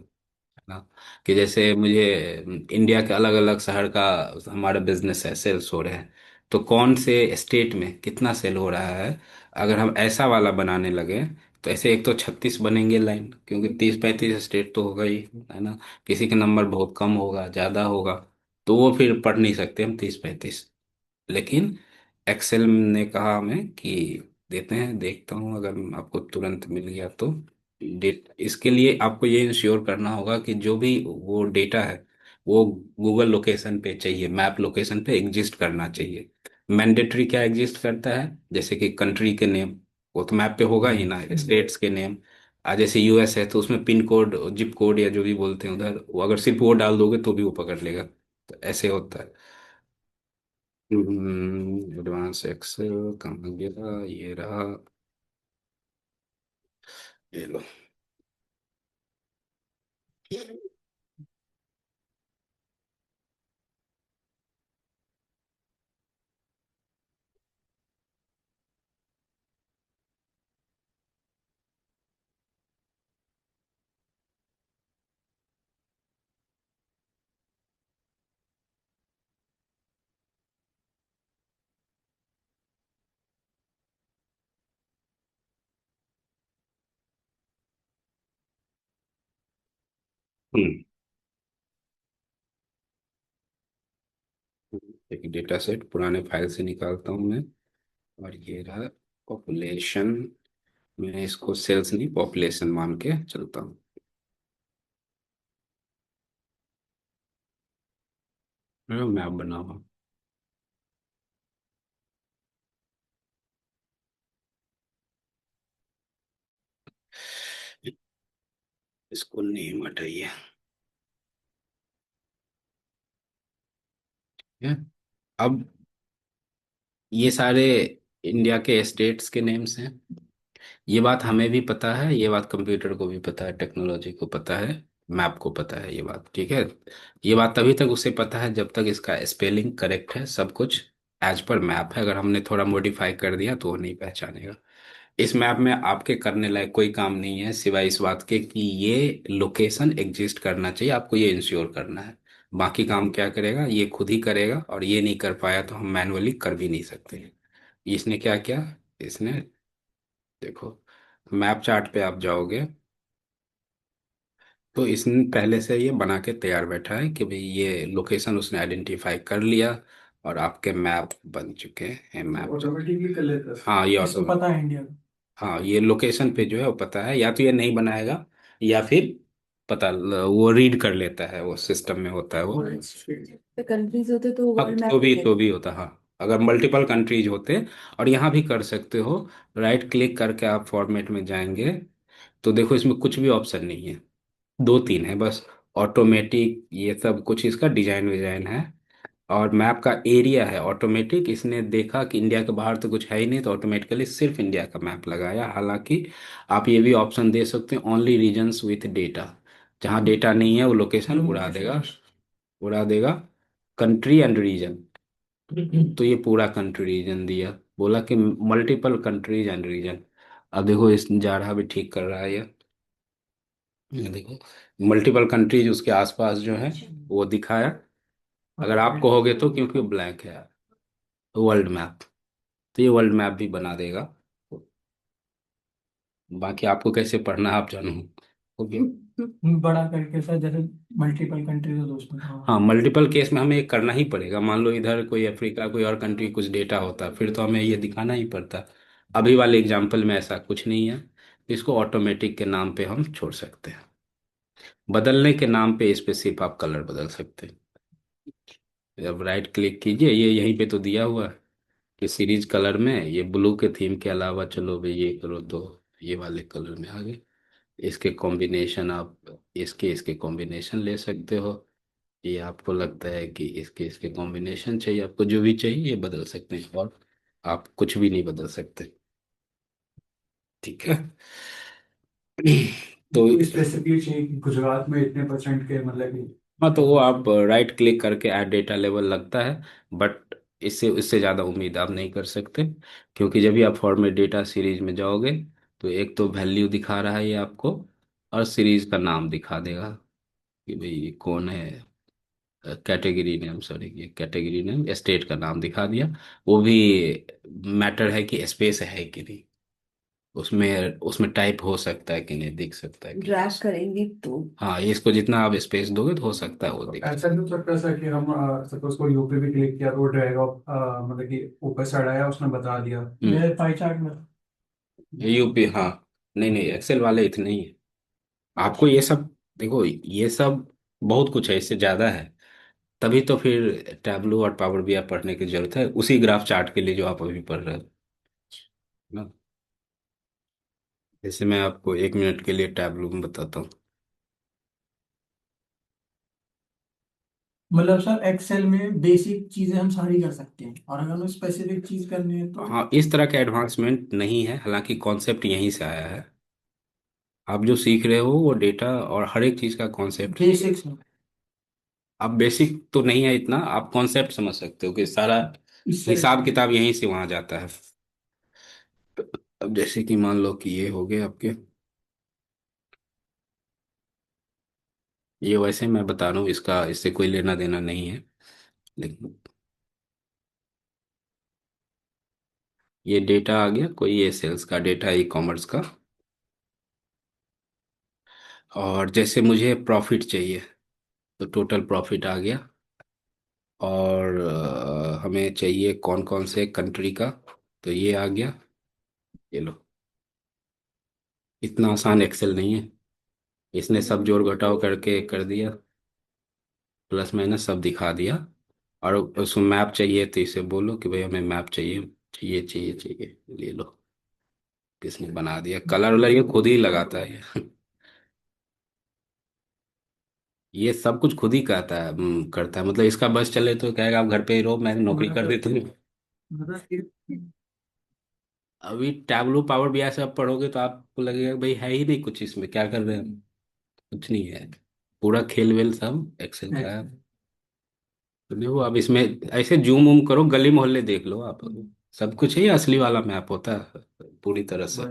ना, कि जैसे मुझे इंडिया के अलग अलग शहर का हमारा बिजनेस है, सेल्स हो रहे हैं, तो कौन से स्टेट में कितना सेल हो रहा है, अगर हम ऐसा वाला बनाने लगे तो ऐसे एक तो 36 बनेंगे लाइन, क्योंकि 30-35 स्टेट तो होगा ही, है ना। किसी का नंबर बहुत कम होगा, ज्यादा होगा, तो वो फिर पढ़ नहीं सकते हम 30-35। लेकिन एक्सेल ने कहा हमें कि देते हैं, देखता हूँ अगर आपको तुरंत मिल गया तो। डेट इसके लिए आपको ये इंश्योर करना होगा कि जो भी वो डेटा है वो गूगल लोकेशन पे चाहिए, मैप लोकेशन पे एग्जिस्ट करना चाहिए। मैंडेटरी क्या एग्जिस्ट करता है, जैसे कि कंट्री के नेम, वो तो मैप पे होगा ही ना, स्टेट्स के नेम। आज जैसे यूएस है तो उसमें पिन कोड, जिप कोड या जो भी बोलते हैं उधर, वो अगर सिर्फ वो डाल दोगे तो भी वो पकड़ लेगा। तो ऐसे होता है। एडवांस एक्सेल कहाँ गया, ये रहा, ये लो। हम्म, एक डेटा सेट पुराने फाइल से निकालता हूँ मैं, और ये रहा पॉपुलेशन। मैं इसको सेल्स नहीं, पॉपुलेशन मान के चलता हूँ। मैप बना हुआ, इसको नेम हटाइए। ठीक है? अब ये सारे इंडिया के स्टेट्स के नेम्स हैं। ये बात हमें भी पता है, ये बात कंप्यूटर को भी पता है, टेक्नोलॉजी को पता है, मैप को पता है, ये बात ठीक है। ये बात तभी तक उसे पता है जब तक इसका स्पेलिंग करेक्ट है, सब कुछ एज पर मैप है। अगर हमने थोड़ा मॉडिफाई कर दिया तो वो नहीं पहचानेगा। इस मैप में आपके करने लायक कोई काम नहीं है सिवाय इस बात के कि ये लोकेशन एग्जिस्ट करना चाहिए, आपको ये इंश्योर करना है। बाकी काम क्या करेगा, ये खुद ही करेगा, और ये नहीं कर पाया तो हम मैनुअली कर भी नहीं सकते। इसने क्या किया, इसने, देखो, मैप चार्ट पे आप जाओगे तो इसने पहले से ये बना के तैयार बैठा है कि भाई ये लोकेशन उसने आइडेंटिफाई कर लिया, और आपके मैप बन चुके हैं, मैप। ऑटोमेटिकली कर लेता है, हाँ ये इसको ऑटोमेटिक। पता है इंडिया का। हाँ ये लोकेशन पे जो है वो पता है, या तो ये नहीं बनाएगा, या फिर वो रीड कर लेता है, वो सिस्टम में होता है वो। कंट्रीज होते तो अब वर्ल्ड तो मैप भी, पे। तो भी होता, हाँ। अगर मल्टीपल कंट्रीज होते, और यहाँ भी कर सकते हो, राइट क्लिक करके आप फॉर्मेट में जाएंगे, तो देखो इसमें कुछ भी ऑप्शन नहीं है, दो तीन है बस। ऑटोमेटिक, ये सब कुछ इसका डिजाइन विजाइन है। और मैप का एरिया है ऑटोमेटिक, इसने देखा कि इंडिया के बाहर तो कुछ है ही नहीं, तो ऑटोमेटिकली सिर्फ इंडिया का मैप लगाया। हालांकि आप ये भी ऑप्शन दे सकते हैं, ओनली रीजन्स विथ डेटा, जहाँ डेटा नहीं है वो लोकेशन उड़ा देगा, उड़ा देगा। कंट्री एंड रीजन, तो ये पूरा कंट्री रीजन दिया, बोला कि मल्टीपल कंट्रीज एंड रीजन। अब देखो इस जा रहा भी ठीक कर रहा है ये देखो, मल्टीपल कंट्रीज उसके आसपास जो है वो दिखाया। अगर आप कहोगे तो, क्योंकि ब्लैंक है यार, वर्ल्ड मैप, तो ये वर्ल्ड मैप भी बना देगा। बाकी आपको कैसे पढ़ना है आप जानो, हो गया। बड़ा करके सर, जैसे मल्टीपल कंट्रीज है दोस्तों, हाँ, हाँ। मल्टीपल केस में हमें ये करना ही पड़ेगा। मान लो इधर कोई अफ्रीका, कोई और कंट्री कुछ डेटा होता, फिर तो हमें ये दिखाना ही पड़ता। अभी वाले एग्जाम्पल में ऐसा कुछ नहीं है, इसको ऑटोमेटिक के नाम पे हम छोड़ सकते हैं। बदलने के नाम पे इस पे सिर्फ आप कलर बदल सकते हैं। अब राइट क्लिक कीजिए, ये यहीं पे तो दिया हुआ है कि सीरीज कलर में ये ब्लू के थीम के अलावा, चलो भाई ये करो तो ये वाले कलर में आ गए। इसके कॉम्बिनेशन आप इसके इसके कॉम्बिनेशन ले सकते हो। ये आपको लगता है कि इसके इसके कॉम्बिनेशन चाहिए, आपको जो भी चाहिए ये बदल सकते हैं, और आप कुछ भी नहीं बदल सकते। ठीक है। तो स्पेसिफिकली चाहिए कि गुजरात में इतने परसेंट के मतलब कि। हाँ, तो वो आप राइट क्लिक करके ऐड डेटा लेवल लगता है, बट इससे इससे ज़्यादा उम्मीद आप नहीं कर सकते। क्योंकि जब भी आप फॉर्मेट डेटा सीरीज में जाओगे तो एक तो वैल्यू दिखा रहा है ये आपको, और सीरीज का नाम दिखा देगा। कि भाई कौन है, कैटेगरी नेम, सॉरी, ये कैटेगरी नेम, स्टेट का नाम दिखा दिया। वो भी मैटर है कि स्पेस है कि नहीं, उसमें उसमें टाइप हो सकता है कि नहीं, दिख सकता है कि नहीं। ड्रैग करेंगे तो हाँ, ये इसको जितना आप स्पेस दोगे तो हो सकता है वो दिख ऐसा नहीं हो सकता सर कि हम सपोज कोई यूपी भी क्लिक किया तो वो ड्रैग ऑफ मतलब कि ऊपर साइड आया उसने बता दिया। जाए। ये पाई चार्ट में। यूपी, हाँ। नहीं नहीं, एक्सेल वाले इतने ही है। आपको ये सब, देखो ये सब बहुत कुछ है, इससे ज्यादा है। तभी तो फिर टैबलू और पावर बीआई पढ़ने की जरूरत है, उसी ग्राफ चार्ट के लिए जो आप अभी पढ़ रहे हो ना। जैसे मैं आपको 1 मिनट के लिए टैबलू में बताता हूँ। मतलब सर एक्सेल में बेसिक चीजें हम सारी कर सकते हैं, और अगर हमें स्पेसिफिक चीज करनी है तो। हाँ, इस तरह का एडवांसमेंट नहीं है, हालांकि कॉन्सेप्ट यहीं से आया है। आप जो सीख रहे हो वो डेटा और हर एक चीज का कॉन्सेप्ट। बेसिक्स में। आप बेसिक तो नहीं है इतना, आप कॉन्सेप्ट समझ सकते हो कि सारा इससे हिसाब किताब यहीं से वहां जाता है। अब जैसे कि मान लो कि ये हो गए आपके, ये वैसे मैं बता रहा हूँ, इसका इससे कोई लेना देना नहीं है, लेकिन ये डेटा आ गया, कोई ये सेल्स का डेटा, ई कॉमर्स का। और जैसे मुझे प्रॉफिट चाहिए, तो टोटल प्रॉफिट आ गया। और हमें चाहिए कौन कौन से कंट्री का, तो ये आ गया। ये लो, इतना आसान एक्सेल नहीं है, इसने सब जोड़ घटाव करके कर दिया, प्लस माइनस सब दिखा दिया। और उसमें मैप चाहिए तो इसे बोलो कि भाई हमें मैप चाहिए, चाहिए चाहिए चाहिए, ले लो। किसने बना दिया, कलर वलर ये खुद ही लगाता है ये। ये सब कुछ खुद ही कहता है, करता है, मतलब इसका बस चले तो कहेगा आप घर पे ही रहो, मैं नौकरी कर देती हूँ। अभी टैबलू पावर बीआई से आप पढ़ोगे तो आपको लगेगा भाई है ही नहीं कुछ, इसमें क्या कर रहे हैं हम? कुछ नहीं है, पूरा खेल वेल सब एक्सेल का है। तो देखो अब इसमें ऐसे जूम वूम करो, गली मोहल्ले देख लो आप, सब कुछ ही असली वाला मैप होता है पूरी तरह से।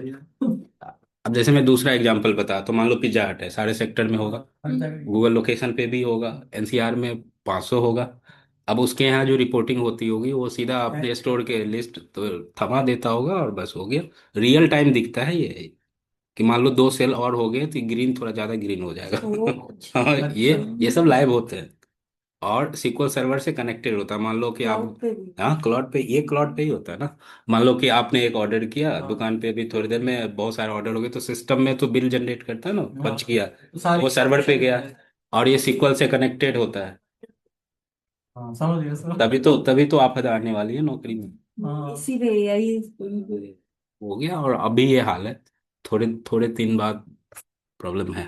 अब जैसे मैं दूसरा एग्जांपल बता, तो मान लो पिज्जा हट है, सारे सेक्टर में होगा, गूगल लोकेशन पे भी होगा, एनसीआर में 500 होगा। अब उसके यहाँ जो रिपोर्टिंग होती होगी वो सीधा अपने स्टोर के लिस्ट तो थमा देता होगा और बस हो गया। रियल टाइम दिखता है ये, कि मान लो 2 सेल और हो गए तो ग्रीन थोड़ा ज्यादा ग्रीन हो जाएगा। हाँ, ये सब लाइव होते हैं, और SQL सर्वर से कनेक्टेड होता है। मान लो कि आप, क्लाउड पे भी। हाँ क्लाउड पे, ये क्लाउड पे ही होता है ना। मान लो कि आपने एक ऑर्डर किया दुकान पे, भी थोड़ी देर में बहुत सारे ऑर्डर हो गए, तो सिस्टम में तो बिल जनरेट करता है ना, बच गया, वो सर्वर पे गया, और ये SQL से कनेक्टेड होता है। हाँ समझ गया सर। तभी तो आफत आने वाली है नौकरी में। हाँ इसीलिए यही हो गया, और अभी ये हाल है, थोड़े थोड़े दिन बाद प्रॉब्लम है।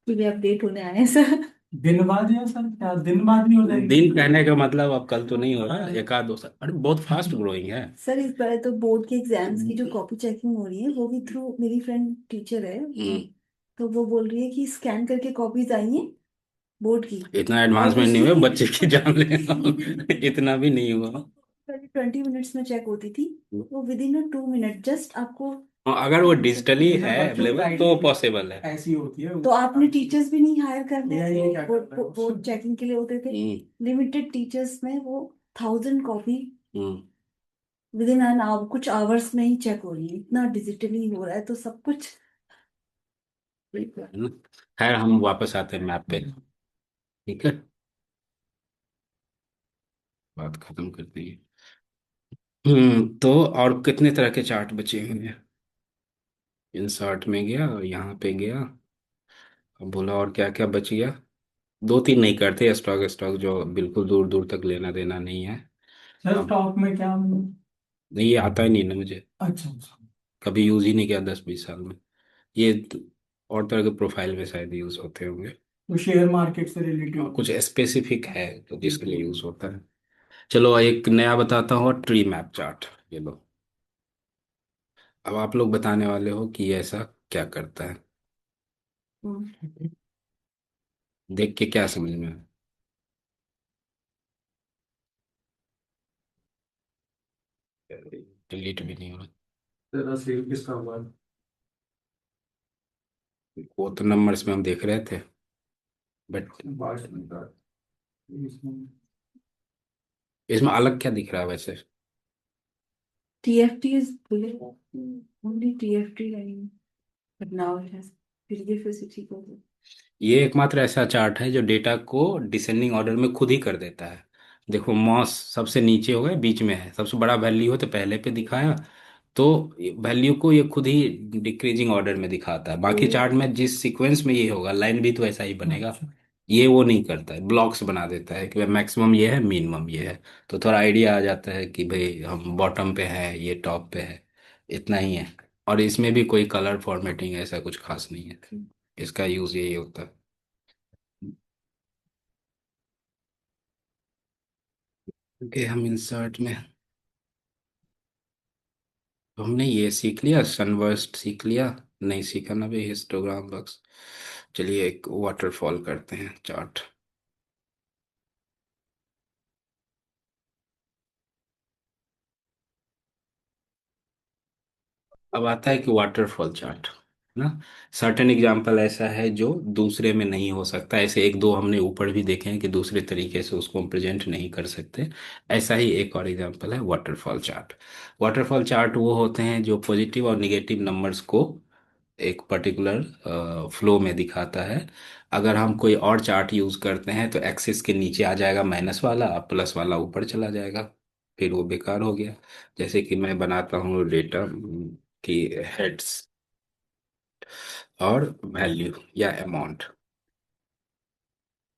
अपडेट होने आए हैं सर। दिन बाद या सर, क्या दिन बाद नहीं हो जाएगी? दिन कहने का मतलब अब कल तो नहीं हो रहा, एक आध दो साल, अरे बहुत फास्ट ग्रोइंग है। सर इस बार तो बोर्ड के एग्जाम्स की जो कॉपी चेकिंग हो रही है वो भी थ्रू मेरी फ्रेंड टीचर है, तो वो बोल रही है कि स्कैन करके कॉपीज आई हैं बोर्ड की। इतना और एडवांसमेंट नहीं उसी हुआ, बच्चे की जान लेना। इतना भी नहीं हुआ। पहले 20 मिनट्स में चेक होती थी, वो विद इन 2 मिनट जस्ट आपको। हाँ, अगर वो डिजिटली ये ना है बच्चों की अवेलेबल तो पॉसिबल है। ऐसी होती है। तो आपने टीचर्स भी नहीं हायर करने ये क्या बोर्ड करता है? बोर्ड चेकिंग के लिए होते थे। लिमिटेड टीचर्स में वो 1000 copy hmm with in an hour, कुछ आवर्स में ही चेक हो रही है, इतना डिजिटली हो रहा है तो सब कुछ। है ना। खैर, हम वापस आते हैं मैप पे, ठीक है, बात खत्म करते हैं। तो और कितने तरह के चार्ट बचे हुए हैं? इंसर्ट में गया, यहाँ पे गया, अब बोला और क्या क्या बच गया। दो तीन नहीं करते, स्टॉक स्टॉक जो बिल्कुल दूर दूर तक लेना देना नहीं है। सर अब स्टॉक में क्या? नहीं, ये आता ही नहीं ना मुझे, अच्छा अच्छा। कभी यूज ही नहीं किया 10-20 साल में। ये और तरह के प्रोफाइल में शायद यूज होते होंगे, तो शेयर मार्केट से रिलेटेड। और कुछ स्पेसिफिक है तो जिसके लिए यूज होता है। चलो एक नया बताता हूँ, ट्री मैप चार्ट, ये लो। अब आप लोग बताने वाले हो कि ये ऐसा क्या करता है, देख के क्या समझ में आया? डिलीट भी नहीं हो तेरा सेल किसका हुआ? रहा, वो तो नंबर्स में हम देख रहे थे। बट बारिश नहीं था इसमें। इसमें अलग क्या दिख रहा है वैसे? TFT is bullet, only TFT line, but now it has, फिर से ठीक हो गया। ये एकमात्र ऐसा चार्ट है जो डेटा को डिसेंडिंग ऑर्डर में खुद ही कर देता है। देखो मॉस सबसे नीचे हो गया, बीच में है, सबसे बड़ा वैल्यू हो तो पहले पे दिखाया, तो वैल्यू को ये खुद ही डिक्रीजिंग ऑर्डर में दिखाता है। बाकी चार्ट में जिस सीक्वेंस में ये होगा लाइन भी तो ऐसा ही बनेगा। अच्छा। ये वो नहीं करता है, ब्लॉक्स बना देता है कि मैक्सिमम ये है, मिनिमम ये है। तो थोड़ा आइडिया आ जाता है कि भाई हम बॉटम पे है, ये टॉप पे है, इतना ही है। और इसमें भी कोई कलर फॉर्मेटिंग ऐसा कुछ खास नहीं है, इसका यूज यही होता है। ओके, हम इंसर्ट में, तो हमने ये सीख लिया, सनबर्स्ट सीख लिया, नहीं सीखा ना भाई हिस्टोग्राम बक्स। चलिए एक वाटरफॉल करते हैं चार्ट। अब आता है कि वाटरफॉल चार्ट ना, सर्टेन एग्जांपल ऐसा है जो दूसरे में नहीं हो सकता। ऐसे एक दो हमने ऊपर भी देखे हैं कि दूसरे तरीके से उसको हम प्रेजेंट नहीं कर सकते। ऐसा ही एक और एग्जांपल है वाटरफॉल चार्ट। वाटरफॉल चार्ट वो होते हैं जो पॉजिटिव और निगेटिव नंबर्स को एक पर्टिकुलर फ्लो में दिखाता है। अगर हम कोई और चार्ट यूज करते हैं तो एक्सिस के नीचे आ जाएगा माइनस वाला, प्लस वाला ऊपर चला जाएगा, फिर वो बेकार हो गया। जैसे कि मैं बनाता हूँ डेटा की हेड्स और वैल्यू या अमाउंट।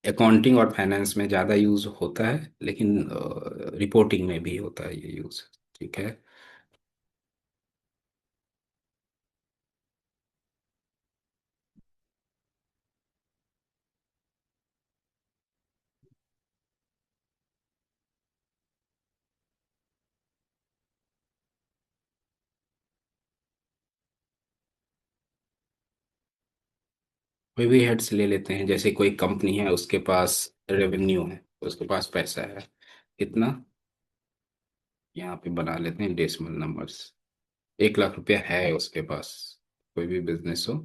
अकाउंटिंग और फाइनेंस में ज़्यादा यूज होता है, लेकिन रिपोर्टिंग में भी होता है ये यूज। ठीक है। कोई भी हेड्स ले लेते हैं, जैसे कोई कंपनी है, उसके पास रेवेन्यू है, उसके पास पैसा है कितना, यहाँ पे बना लेते हैं डेसिमल नंबर्स। 1 लाख रुपया है उसके पास, कोई भी बिजनेस हो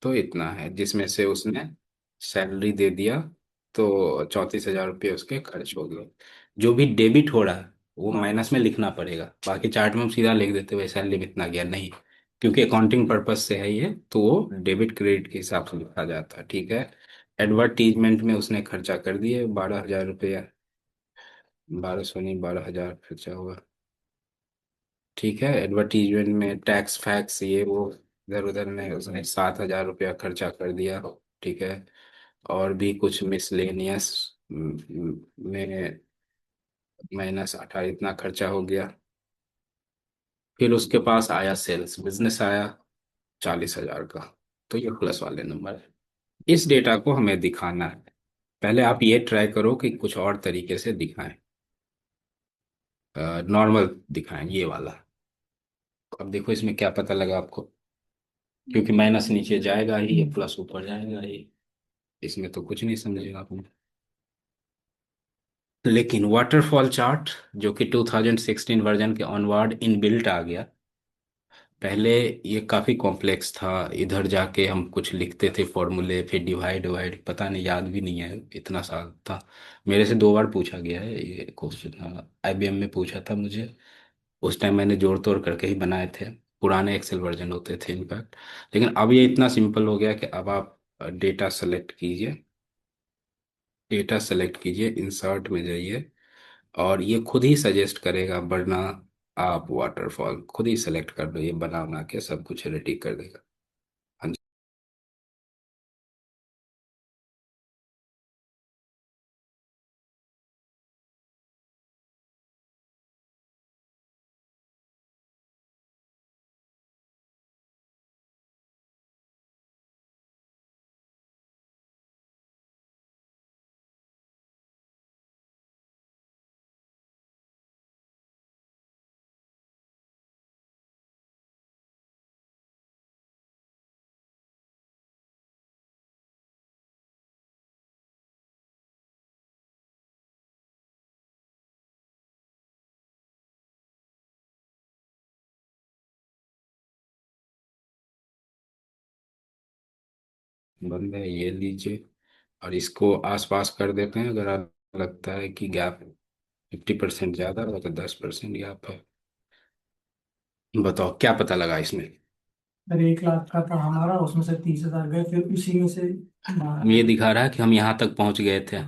तो इतना है, जिसमें से उसने सैलरी दे दिया तो 34,000 रुपये उसके खर्च हो गए। जो भी डेबिट हो रहा है वो माइनस में लिखना पड़ेगा, बाकी चार्ट में हम सीधा लिख देते हुए सैलरी में इतना गया नहीं, क्योंकि अकाउंटिंग पर्पज से है ये, तो वो डेबिट क्रेडिट के हिसाब से लिखा जाता है। ठीक है। एडवर्टीजमेंट में उसने खर्चा कर दिए 12,000 रुपया, 1200 नहीं, 12,000 खर्चा हुआ। ठीक है। एडवर्टीजमेंट में टैक्स फैक्स ये वो इधर उधर में उसने 7,000 रुपया खर्चा कर दिया। ठीक है। और भी कुछ मिसलेनियस में -18 इतना खर्चा हो गया। फिर उसके पास आया सेल्स, बिजनेस आया 40,000 का, तो ये प्लस वाले नंबर है। इस डेटा को हमें दिखाना है। पहले आप ये ट्राई करो कि कुछ और तरीके से दिखाएं, नॉर्मल दिखाएं ये वाला। अब देखो इसमें क्या पता लगा आपको, क्योंकि माइनस नीचे जाएगा ही, ये प्लस ऊपर जाएगा ही, इसमें तो कुछ नहीं समझेगा आपने। लेकिन वाटरफॉल चार्ट जो कि 2016 वर्जन के ऑनवर्ड इनबिल्ट आ गया, पहले ये काफ़ी कॉम्प्लेक्स था। इधर जाके हम कुछ लिखते थे फॉर्मूले, फिर डिवाइड डिवाइड पता नहीं, याद भी नहीं है, इतना साल था। मेरे से 2 बार पूछा गया है ये क्वेश्चन, हाँ IBM में पूछा था मुझे। उस टाइम मैंने जोड़ तोड़ करके ही बनाए थे, पुराने एक्सेल वर्जन होते थे इनफैक्ट। लेकिन अब ये इतना सिंपल हो गया कि अब आप डेटा सेलेक्ट कीजिए, डेटा सेलेक्ट कीजिए, इंसर्ट में जाइए, और ये खुद ही सजेस्ट करेगा, वरना आप वाटरफॉल खुद ही सेलेक्ट कर दो, ये बना बना के सब कुछ रेडी कर देगा। हाँ जी। बंद है, ये लीजिए। और इसको आसपास कर देते हैं। अगर लगता है कि गैप 50% ज्यादा हो तो 10% गैप है। बताओ क्या पता लगा इसमें। अरे 1 लाख का था हमारा, उसमें से 30,000 गए, फिर उसी में से ये दिखा रहा है कि हम यहाँ तक पहुंच गए थे,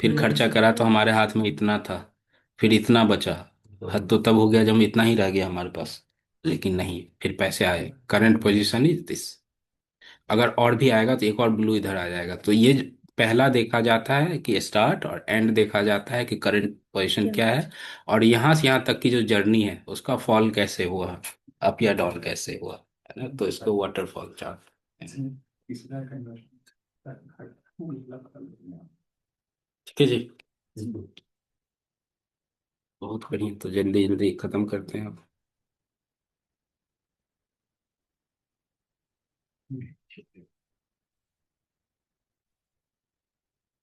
फिर खर्चा करा तो हमारे हाथ में इतना था, फिर इतना बचा। हद तो तब हो गया जब इतना ही रह गया हमारे पास। लेकिन नहीं, फिर पैसे आए। Current position is this. अगर और भी आएगा तो एक और ब्लू इधर आ जाएगा। तो ये पहला देखा जाता है कि स्टार्ट, और एंड देखा जाता है कि करंट पोजीशन क्या? क्या है, और यहाँ से यहाँ तक की जो जर्नी है उसका फॉल कैसे हुआ, अप या डाउन कैसे हुआ, है ना। तो इसको वाटरफॉल चार्ट। ठीक है जी। बहुत बढ़िया, तो जल्दी जल्दी खत्म करते हैं अब।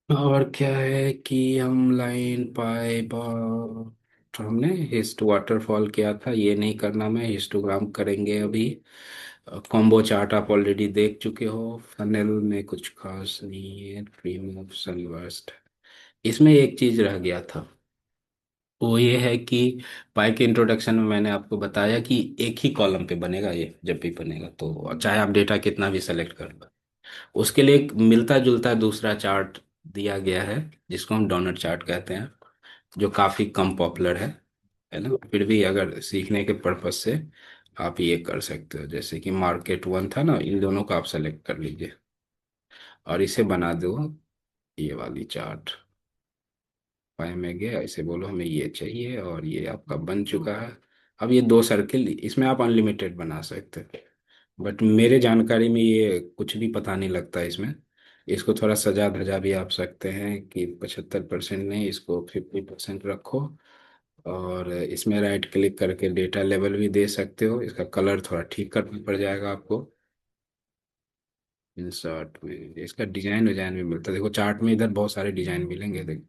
और क्या है कि हम लाइन पाए तो हमने हिस्ट वाटरफॉल किया था, ये नहीं करना। मैं हिस्टोग्राम करेंगे अभी। कॉम्बो चार्ट आप ऑलरेडी देख चुके हो। फनेल में कुछ खास नहीं है। प्रीमियम सनबर्स्ट, इसमें एक चीज रह गया था। वो ये है कि पाई के इंट्रोडक्शन में मैंने आपको बताया कि एक ही कॉलम पे बनेगा ये, जब भी बनेगा तो चाहे आप डेटा कितना भी सेलेक्ट कर लो। उसके लिए एक मिलता जुलता दूसरा चार्ट दिया गया है, जिसको हम डोनट चार्ट कहते हैं, जो काफी कम पॉपुलर है ना। फिर भी अगर सीखने के पर्पज से आप ये कर सकते हो। जैसे कि मार्केट वन था ना, इन दोनों को आप सेलेक्ट कर लीजिए और इसे बना दो ये वाली चार्ट। फाइल में गया, इसे बोलो हमें ये चाहिए, और ये आपका बन चुका है। अब ये दो सर्किल, इसमें आप अनलिमिटेड बना सकते हो, बट मेरे जानकारी में ये कुछ भी पता नहीं लगता इसमें। इसको थोड़ा सजा धजा भी आप सकते हैं कि 75% नहीं, इसको 50% रखो। और इसमें राइट क्लिक करके डेटा लेवल भी दे सकते हो। इसका कलर थोड़ा ठीक करना पड़ जाएगा आपको। इंसर्ट में इसका डिजाइन डिजाइन भी मिलता है। देखो चार्ट में इधर बहुत सारे डिजाइन मिलेंगे, देखो।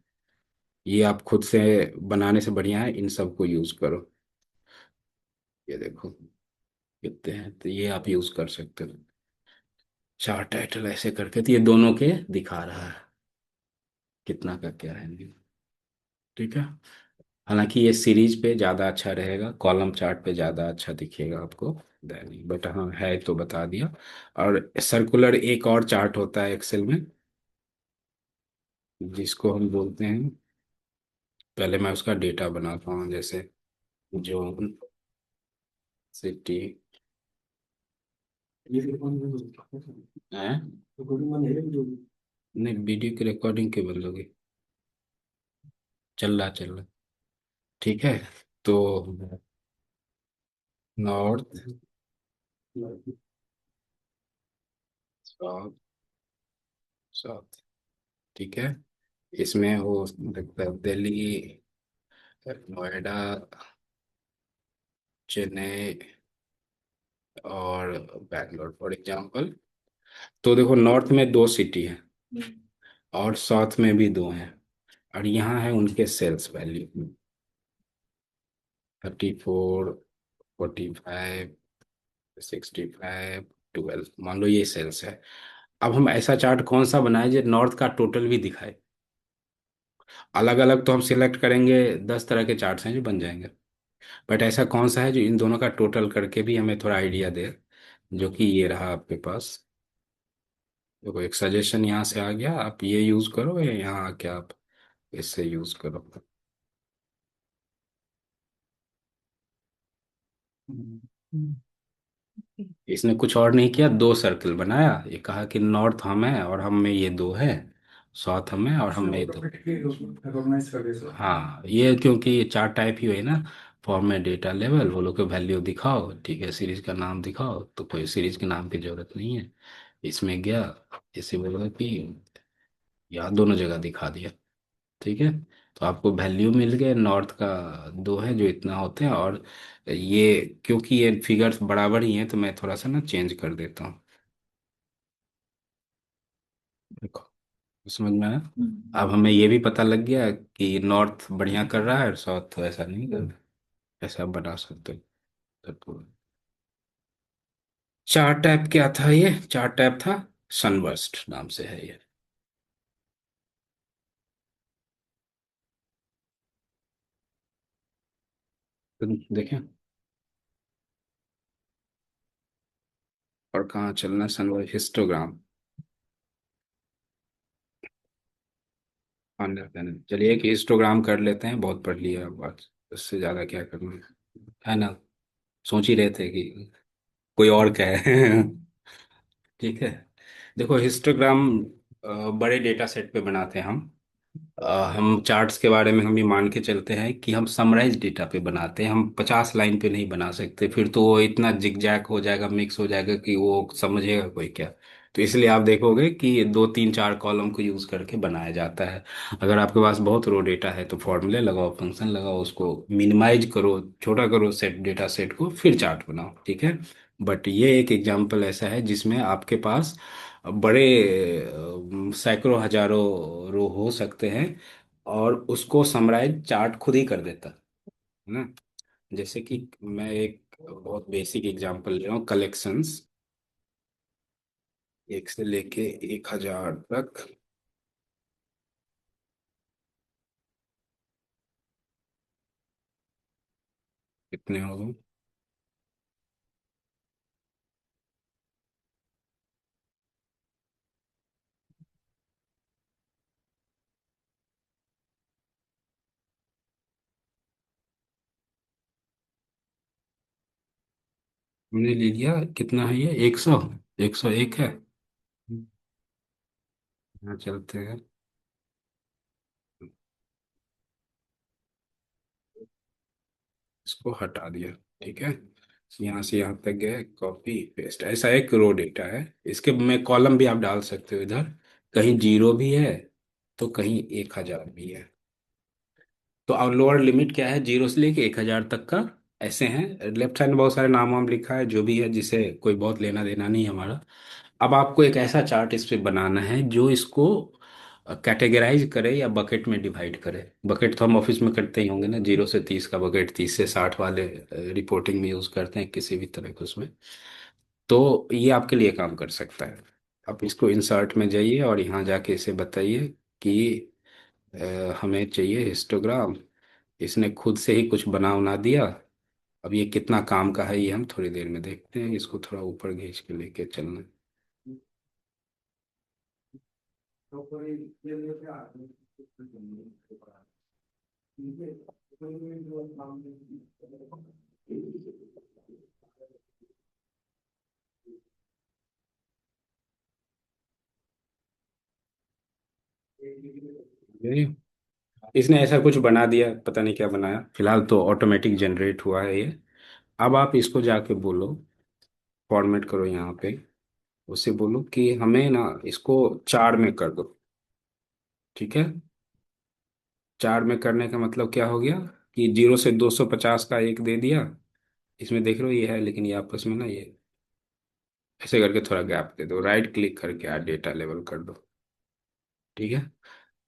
ये आप खुद से बनाने से बढ़िया है इन सब को यूज करो। ये देखो कितने हैं, तो ये आप यूज कर सकते हो। चार्ट टाइटल ऐसे करके, तो ये दोनों के दिखा रहा है कितना का क्या है। ठीक है। हालांकि ये सीरीज पे ज़्यादा अच्छा रहेगा, कॉलम चार्ट पे ज़्यादा अच्छा दिखेगा आपको दैनिक, बट हाँ है तो बता दिया। और सर्कुलर एक और चार्ट होता है एक्सेल में, जिसको हम बोलते हैं, पहले मैं उसका डेटा बनाता हूँ। जैसे जो सिटी है, नहीं वीडियो की रिकॉर्डिंग के बदलोगे, चल रहा। ठीक है। तो नॉर्थ, साउथ, साउथ, ठीक है। इसमें हो सकता है दिल्ली, नोएडा, चेन्नई और बैंगलोर फॉर एग्जांपल। तो देखो नॉर्थ में दो सिटी है और साउथ में भी दो हैं, और यहाँ है उनके सेल्स वैल्यू 34, 45, 65, 12, मान लो ये सेल्स है। अब हम ऐसा चार्ट कौन सा बनाए जो नॉर्थ का टोटल भी दिखाए। अलग अलग तो हम सिलेक्ट करेंगे, 10 तरह के चार्ट्स हैं जो बन जाएंगे, बट ऐसा कौन सा है जो इन दोनों का टोटल करके भी हमें थोड़ा आइडिया दे, जो कि ये रहा आपके पास। देखो एक सजेशन यहाँ से आ गया, आप ये यूज करो, या यहाँ आके आप इससे यूज करो। इसने कुछ और नहीं किया, दो सर्कल बनाया। ये कहा कि नॉर्थ हम है और हम में ये दो है, साउथ हम है और हम में ये दो। रिकॉग्नाइज कर दे सर। हाँ ये क्योंकि ये चार टाइप ही हुए ना, फॉर्मेट, डेटा लेवल, वो लोग को वैल्यू दिखाओ, ठीक है, सीरीज का नाम दिखाओ, तो कोई सीरीज के नाम की जरूरत नहीं है। इसमें गया, इसे बोला कि यहाँ दोनों जगह दिखा दिया। ठीक है। तो आपको वैल्यू मिल गए, नॉर्थ का दो है जो इतना होते हैं, और ये क्योंकि ये फिगर्स बराबर ही हैं तो मैं थोड़ा सा ना चेंज कर देता हूँ। देखो समझ में आया। अब हमें ये भी पता लग गया कि नॉर्थ बढ़िया कर रहा है और साउथ तो ऐसा नहीं कर रहा। ऐसा आप बता सकते हो। तो चार टैब क्या था, ये चार टैब था, सनबर्स्ट नाम से है ये। तो देखें, और कहाँ चलना सन, हिस्टोग्राम। चलिए एक हिस्टोग्राम कर लेते हैं, बहुत पढ़ लिया अब बात, उससे ज्यादा क्या करना है ना। सोच ही रहे थे कि कोई और कहे। ठीक है। देखो हिस्टोग्राम बड़े डेटा सेट पे बनाते हैं हम। हम चार्ट्स के बारे में हम ये मान के चलते हैं कि हम समराइज डेटा पे बनाते हैं, हम 50 लाइन पे नहीं बना सकते, फिर तो वो इतना जिगजैग हो जाएगा, मिक्स हो जाएगा कि वो समझेगा कोई क्या। तो इसलिए आप देखोगे कि 2 3 4 कॉलम को यूज करके बनाया जाता है। अगर आपके पास बहुत रो डेटा है तो फॉर्मूले लगाओ, फंक्शन लगाओ, उसको मिनिमाइज करो, छोटा करो सेट, डेटा सेट को, फिर चार्ट बनाओ, ठीक है। बट ये एक एग्जांपल ऐसा है जिसमें आपके पास बड़े सैकड़ों हजारों रो हो सकते हैं, और उसको समराइज चार्ट खुद ही कर देता है ना। जैसे कि मैं एक बहुत बेसिक एग्जांपल ले रहा हूँ, कलेक्शंस 1 से लेके 1000 तक कितने हो गए। हमने ले लिया, कितना है ये, 100, 101 है। यहाँ चलते हैं, इसको हटा दिया, ठीक है। यहाँ से यहाँ तक गए, कॉपी पेस्ट, ऐसा एक रो डेटा है। इसके में कॉलम भी आप डाल सकते हो इधर, कहीं 0 भी है तो कहीं 1000 भी है। तो अब लोअर लिमिट क्या है, 0 से लेके 1000 तक का, ऐसे हैं। लेफ्ट साइड में बहुत सारे नाम वाम लिखा है, जो भी है, जिसे कोई बहुत लेना देना नहीं है हमारा। अब आपको एक ऐसा चार्ट इस पे बनाना है जो इसको कैटेगराइज करे या बकेट में डिवाइड करे। बकेट तो हम ऑफिस में करते ही होंगे ना, 0 से 30 का बकेट, 30 से 60 वाले रिपोर्टिंग में यूज करते हैं किसी भी तरह के उसमें। तो ये आपके लिए काम कर सकता है। आप इसको इंसर्ट में जाइए और यहाँ जाके इसे बताइए कि हमें चाहिए हिस्टोग्राम। इसने खुद से ही कुछ बना उना दिया। अब ये कितना काम का है ये हम थोड़ी देर में देखते हैं, इसको थोड़ा ऊपर खींच के लेके चलना। ये इसने ऐसा कुछ बना दिया, पता नहीं क्या बनाया, फिलहाल तो ऑटोमेटिक जनरेट हुआ है ये। अब आप इसको जाके बोलो, फॉर्मेट करो यहाँ पे, उससे बोलो कि हमें ना इसको 4 में कर दो, ठीक है। 4 में करने का मतलब क्या हो गया कि 0 से 250 का एक दे दिया, इसमें देख रहे हो ये है, लेकिन ये आपस में ना ये ऐसे करके थोड़ा गैप दे दो, राइट क्लिक करके ऐड डेटा लेवल कर दो, ठीक है।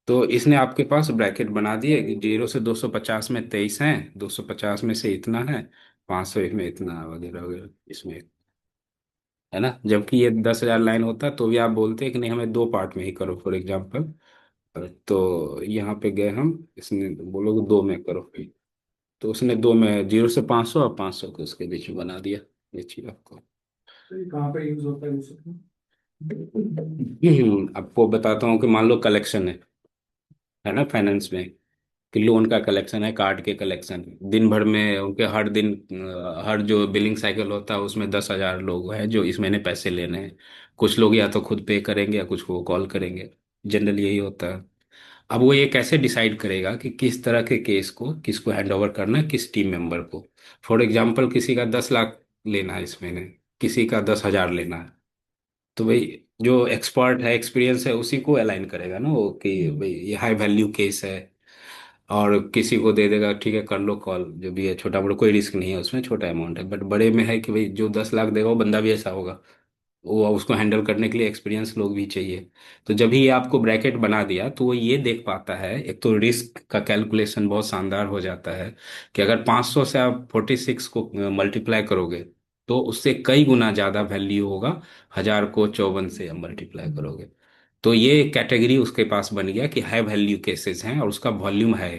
तो इसने आपके पास ब्रैकेट बना दिए कि 0 से 250 में 23 हैं, 250 में से इतना है, 500 में इतना, वगैरह वगैरह इसमें, है ना। जबकि ये 10,000 लाइन होता तो भी आप बोलते हैं कि नहीं हमें 2 पार्ट में ही करो, फॉर एग्जाम्पल। तो यहाँ पे गए हम, इसने बोलोगे 2 में करो, तो उसने 2 में 0 से 500 और 500 को उसके बीच में बना दिया। ये चीज आपको तो ये कहाँ पे यूज होता है ये सब? आपको बताता हूँ कि मान लो कलेक्शन है ना फाइनेंस में, कि लोन का कलेक्शन है, कार्ड के कलेक्शन, दिन भर में उनके हर दिन हर जो बिलिंग साइकिल होता है उसमें 10,000 लोग हैं जो इस महीने पैसे लेने हैं। कुछ लोग या तो खुद पे करेंगे या कुछ को कॉल करेंगे, जनरली यही होता है। अब वो ये कैसे डिसाइड करेगा कि किस तरह के केस को किसको हैंड ओवर करना है, किस टीम मेंबर को। फॉर एग्जाम्पल किसी का 10 लाख लेना है इस महीने, किसी का 10,000 लेना है, तो भाई जो एक्सपर्ट है, एक्सपीरियंस है, उसी को अलाइन करेगा ना वो, कि भाई ये हाई वैल्यू केस है। और किसी को दे देगा, ठीक है कर लो कॉल, जो भी है छोटा मोटा, कोई रिस्क नहीं है उसमें, छोटा अमाउंट है। बट बड़े में है कि भाई जो 10 लाख देगा वो बंदा भी ऐसा होगा, वो उसको हैंडल करने के लिए एक्सपीरियंस लोग भी चाहिए। तो जब ही ये आपको ब्रैकेट बना दिया तो वो ये देख पाता है, एक तो रिस्क का कैलकुलेशन बहुत शानदार हो जाता है, कि अगर 500 से आप 46 को मल्टीप्लाई करोगे तो उससे कई गुना ज्यादा वैल्यू होगा 1000 को 54 से मल्टीप्लाई करोगे। तो ये कैटेगरी उसके पास बन गया कि हाई वैल्यू केसेस हैं और उसका वॉल्यूम है।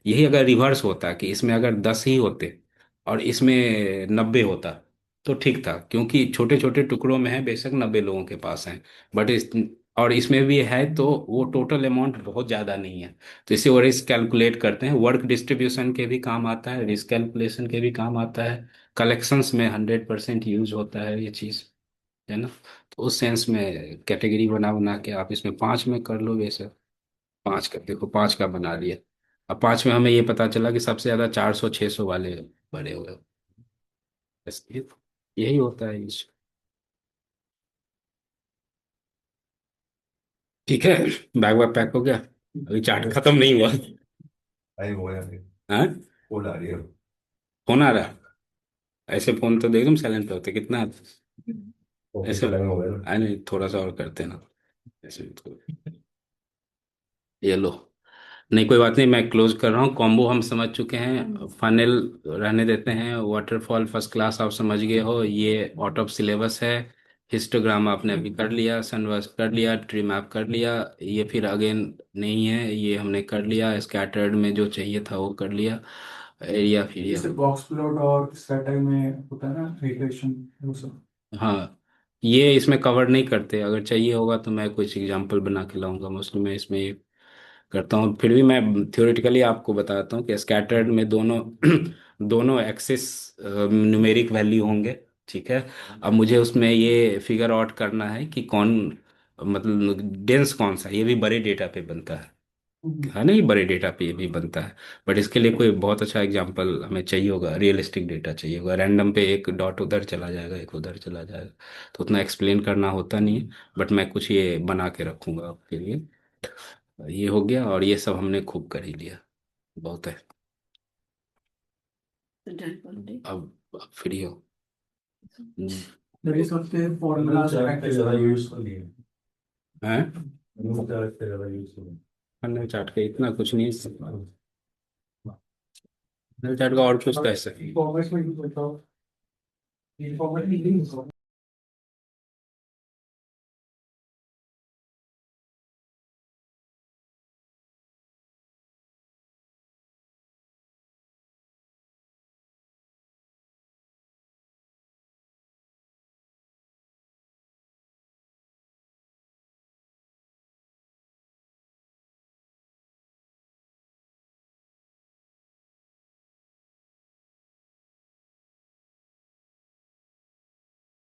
यही अगर रिवर्स होता कि इसमें अगर 10 ही होते और इसमें 90 होता तो ठीक था, क्योंकि छोटे छोटे टुकड़ों में है, बेशक 90 लोगों के पास है, बट और इसमें भी है तो वो टोटल अमाउंट बहुत ज़्यादा नहीं है। तो इसे वो रिस्क कैलकुलेट करते हैं, वर्क डिस्ट्रीब्यूशन के भी काम आता है, रिस्क कैलकुलेशन के भी काम आता है, कलेक्शंस में 100% यूज होता है ये चीज़, है ना। तो उस सेंस में कैटेगरी बना बना के आप इसमें 5 में कर लो बेशक। 5 का देखो, 5 का बना लिया। अब 5 में हमें ये पता चला कि सबसे ज़्यादा 400 600 वाले बड़े हुए। बस यही होता है इस। ठीक है, बैग वैग पैक हो गया, अभी चार्ट खत्म नहीं हुआ। टाइम हो गया। हाँ, कॉल आ रही है। फोन आ रहा। ऐसे फोन तो एकदम साइलेंट पे होते कितना। ऑफिस ऐसे का टाइम हो गया। नहीं, थोड़ा सा और करते ना, ऐसे ये लो। नहीं कोई बात नहीं, मैं क्लोज कर रहा हूँ, कॉम्बो हम समझ चुके हैं, फाइनल रहने देते हैं। वाटरफॉल फर्स्ट क्लास आप समझ गए हो, ये आउट ऑफ सिलेबस है। हिस्टोग्राम आपने अभी कर लिया, सनवर्स कर लिया, ट्री मैप कर लिया, ये फिर अगेन नहीं है, ये हमने कर लिया, स्कैटर्ड में जो चाहिए था वो कर लिया, एरिया फिर ये। जैसे बॉक्स प्लॉट और स्कैटर में होता है ना रिग्रेशन, वो सब। हाँ, ये इसमें कवर नहीं करते, अगर चाहिए होगा तो मैं कुछ एग्जांपल बना के लाऊंगा, मोस्टली मैं इसमें ये करता हूँ। फिर भी मैं थ्योरेटिकली आपको बताता हूँ कि स्कैटर्ड में दोनों दोनों एक्सिस न्यूमेरिक वैल्यू होंगे, ठीक है। अब मुझे उसमें ये फिगर आउट करना है कि कौन, मतलब डेंस कौन सा, ये भी बड़े डेटा पे बनता है ना, ये बड़े डेटा पे ये भी बनता है। बट इसके लिए कोई बहुत अच्छा एग्जांपल हमें चाहिए होगा, रियलिस्टिक डेटा चाहिए होगा, रैंडम पे एक डॉट उधर चला जाएगा एक उधर चला जाएगा, तो उतना एक्सप्लेन करना होता नहीं है। बट मैं कुछ ये बना के रखूंगा आपके लिए। ये हो गया, और ये सब हमने खूब कर ही लिया, बहुत है। तो डन कर दे। अब फ्री हो। हम्म। तो ये सबसे फॉर्मूलाज प्रैक्टिस ज़्यादा करेंगे। यूजफुल नहीं है। हैं? ज़्यादा यूजफुल है। फंडा चार्ट का इतना कुछ नहीं है, फंडा चार्ट का और कुछ कैसे। ई कॉमर्स में यूज होता हो, ई कॉमर्स में यूज होता हो।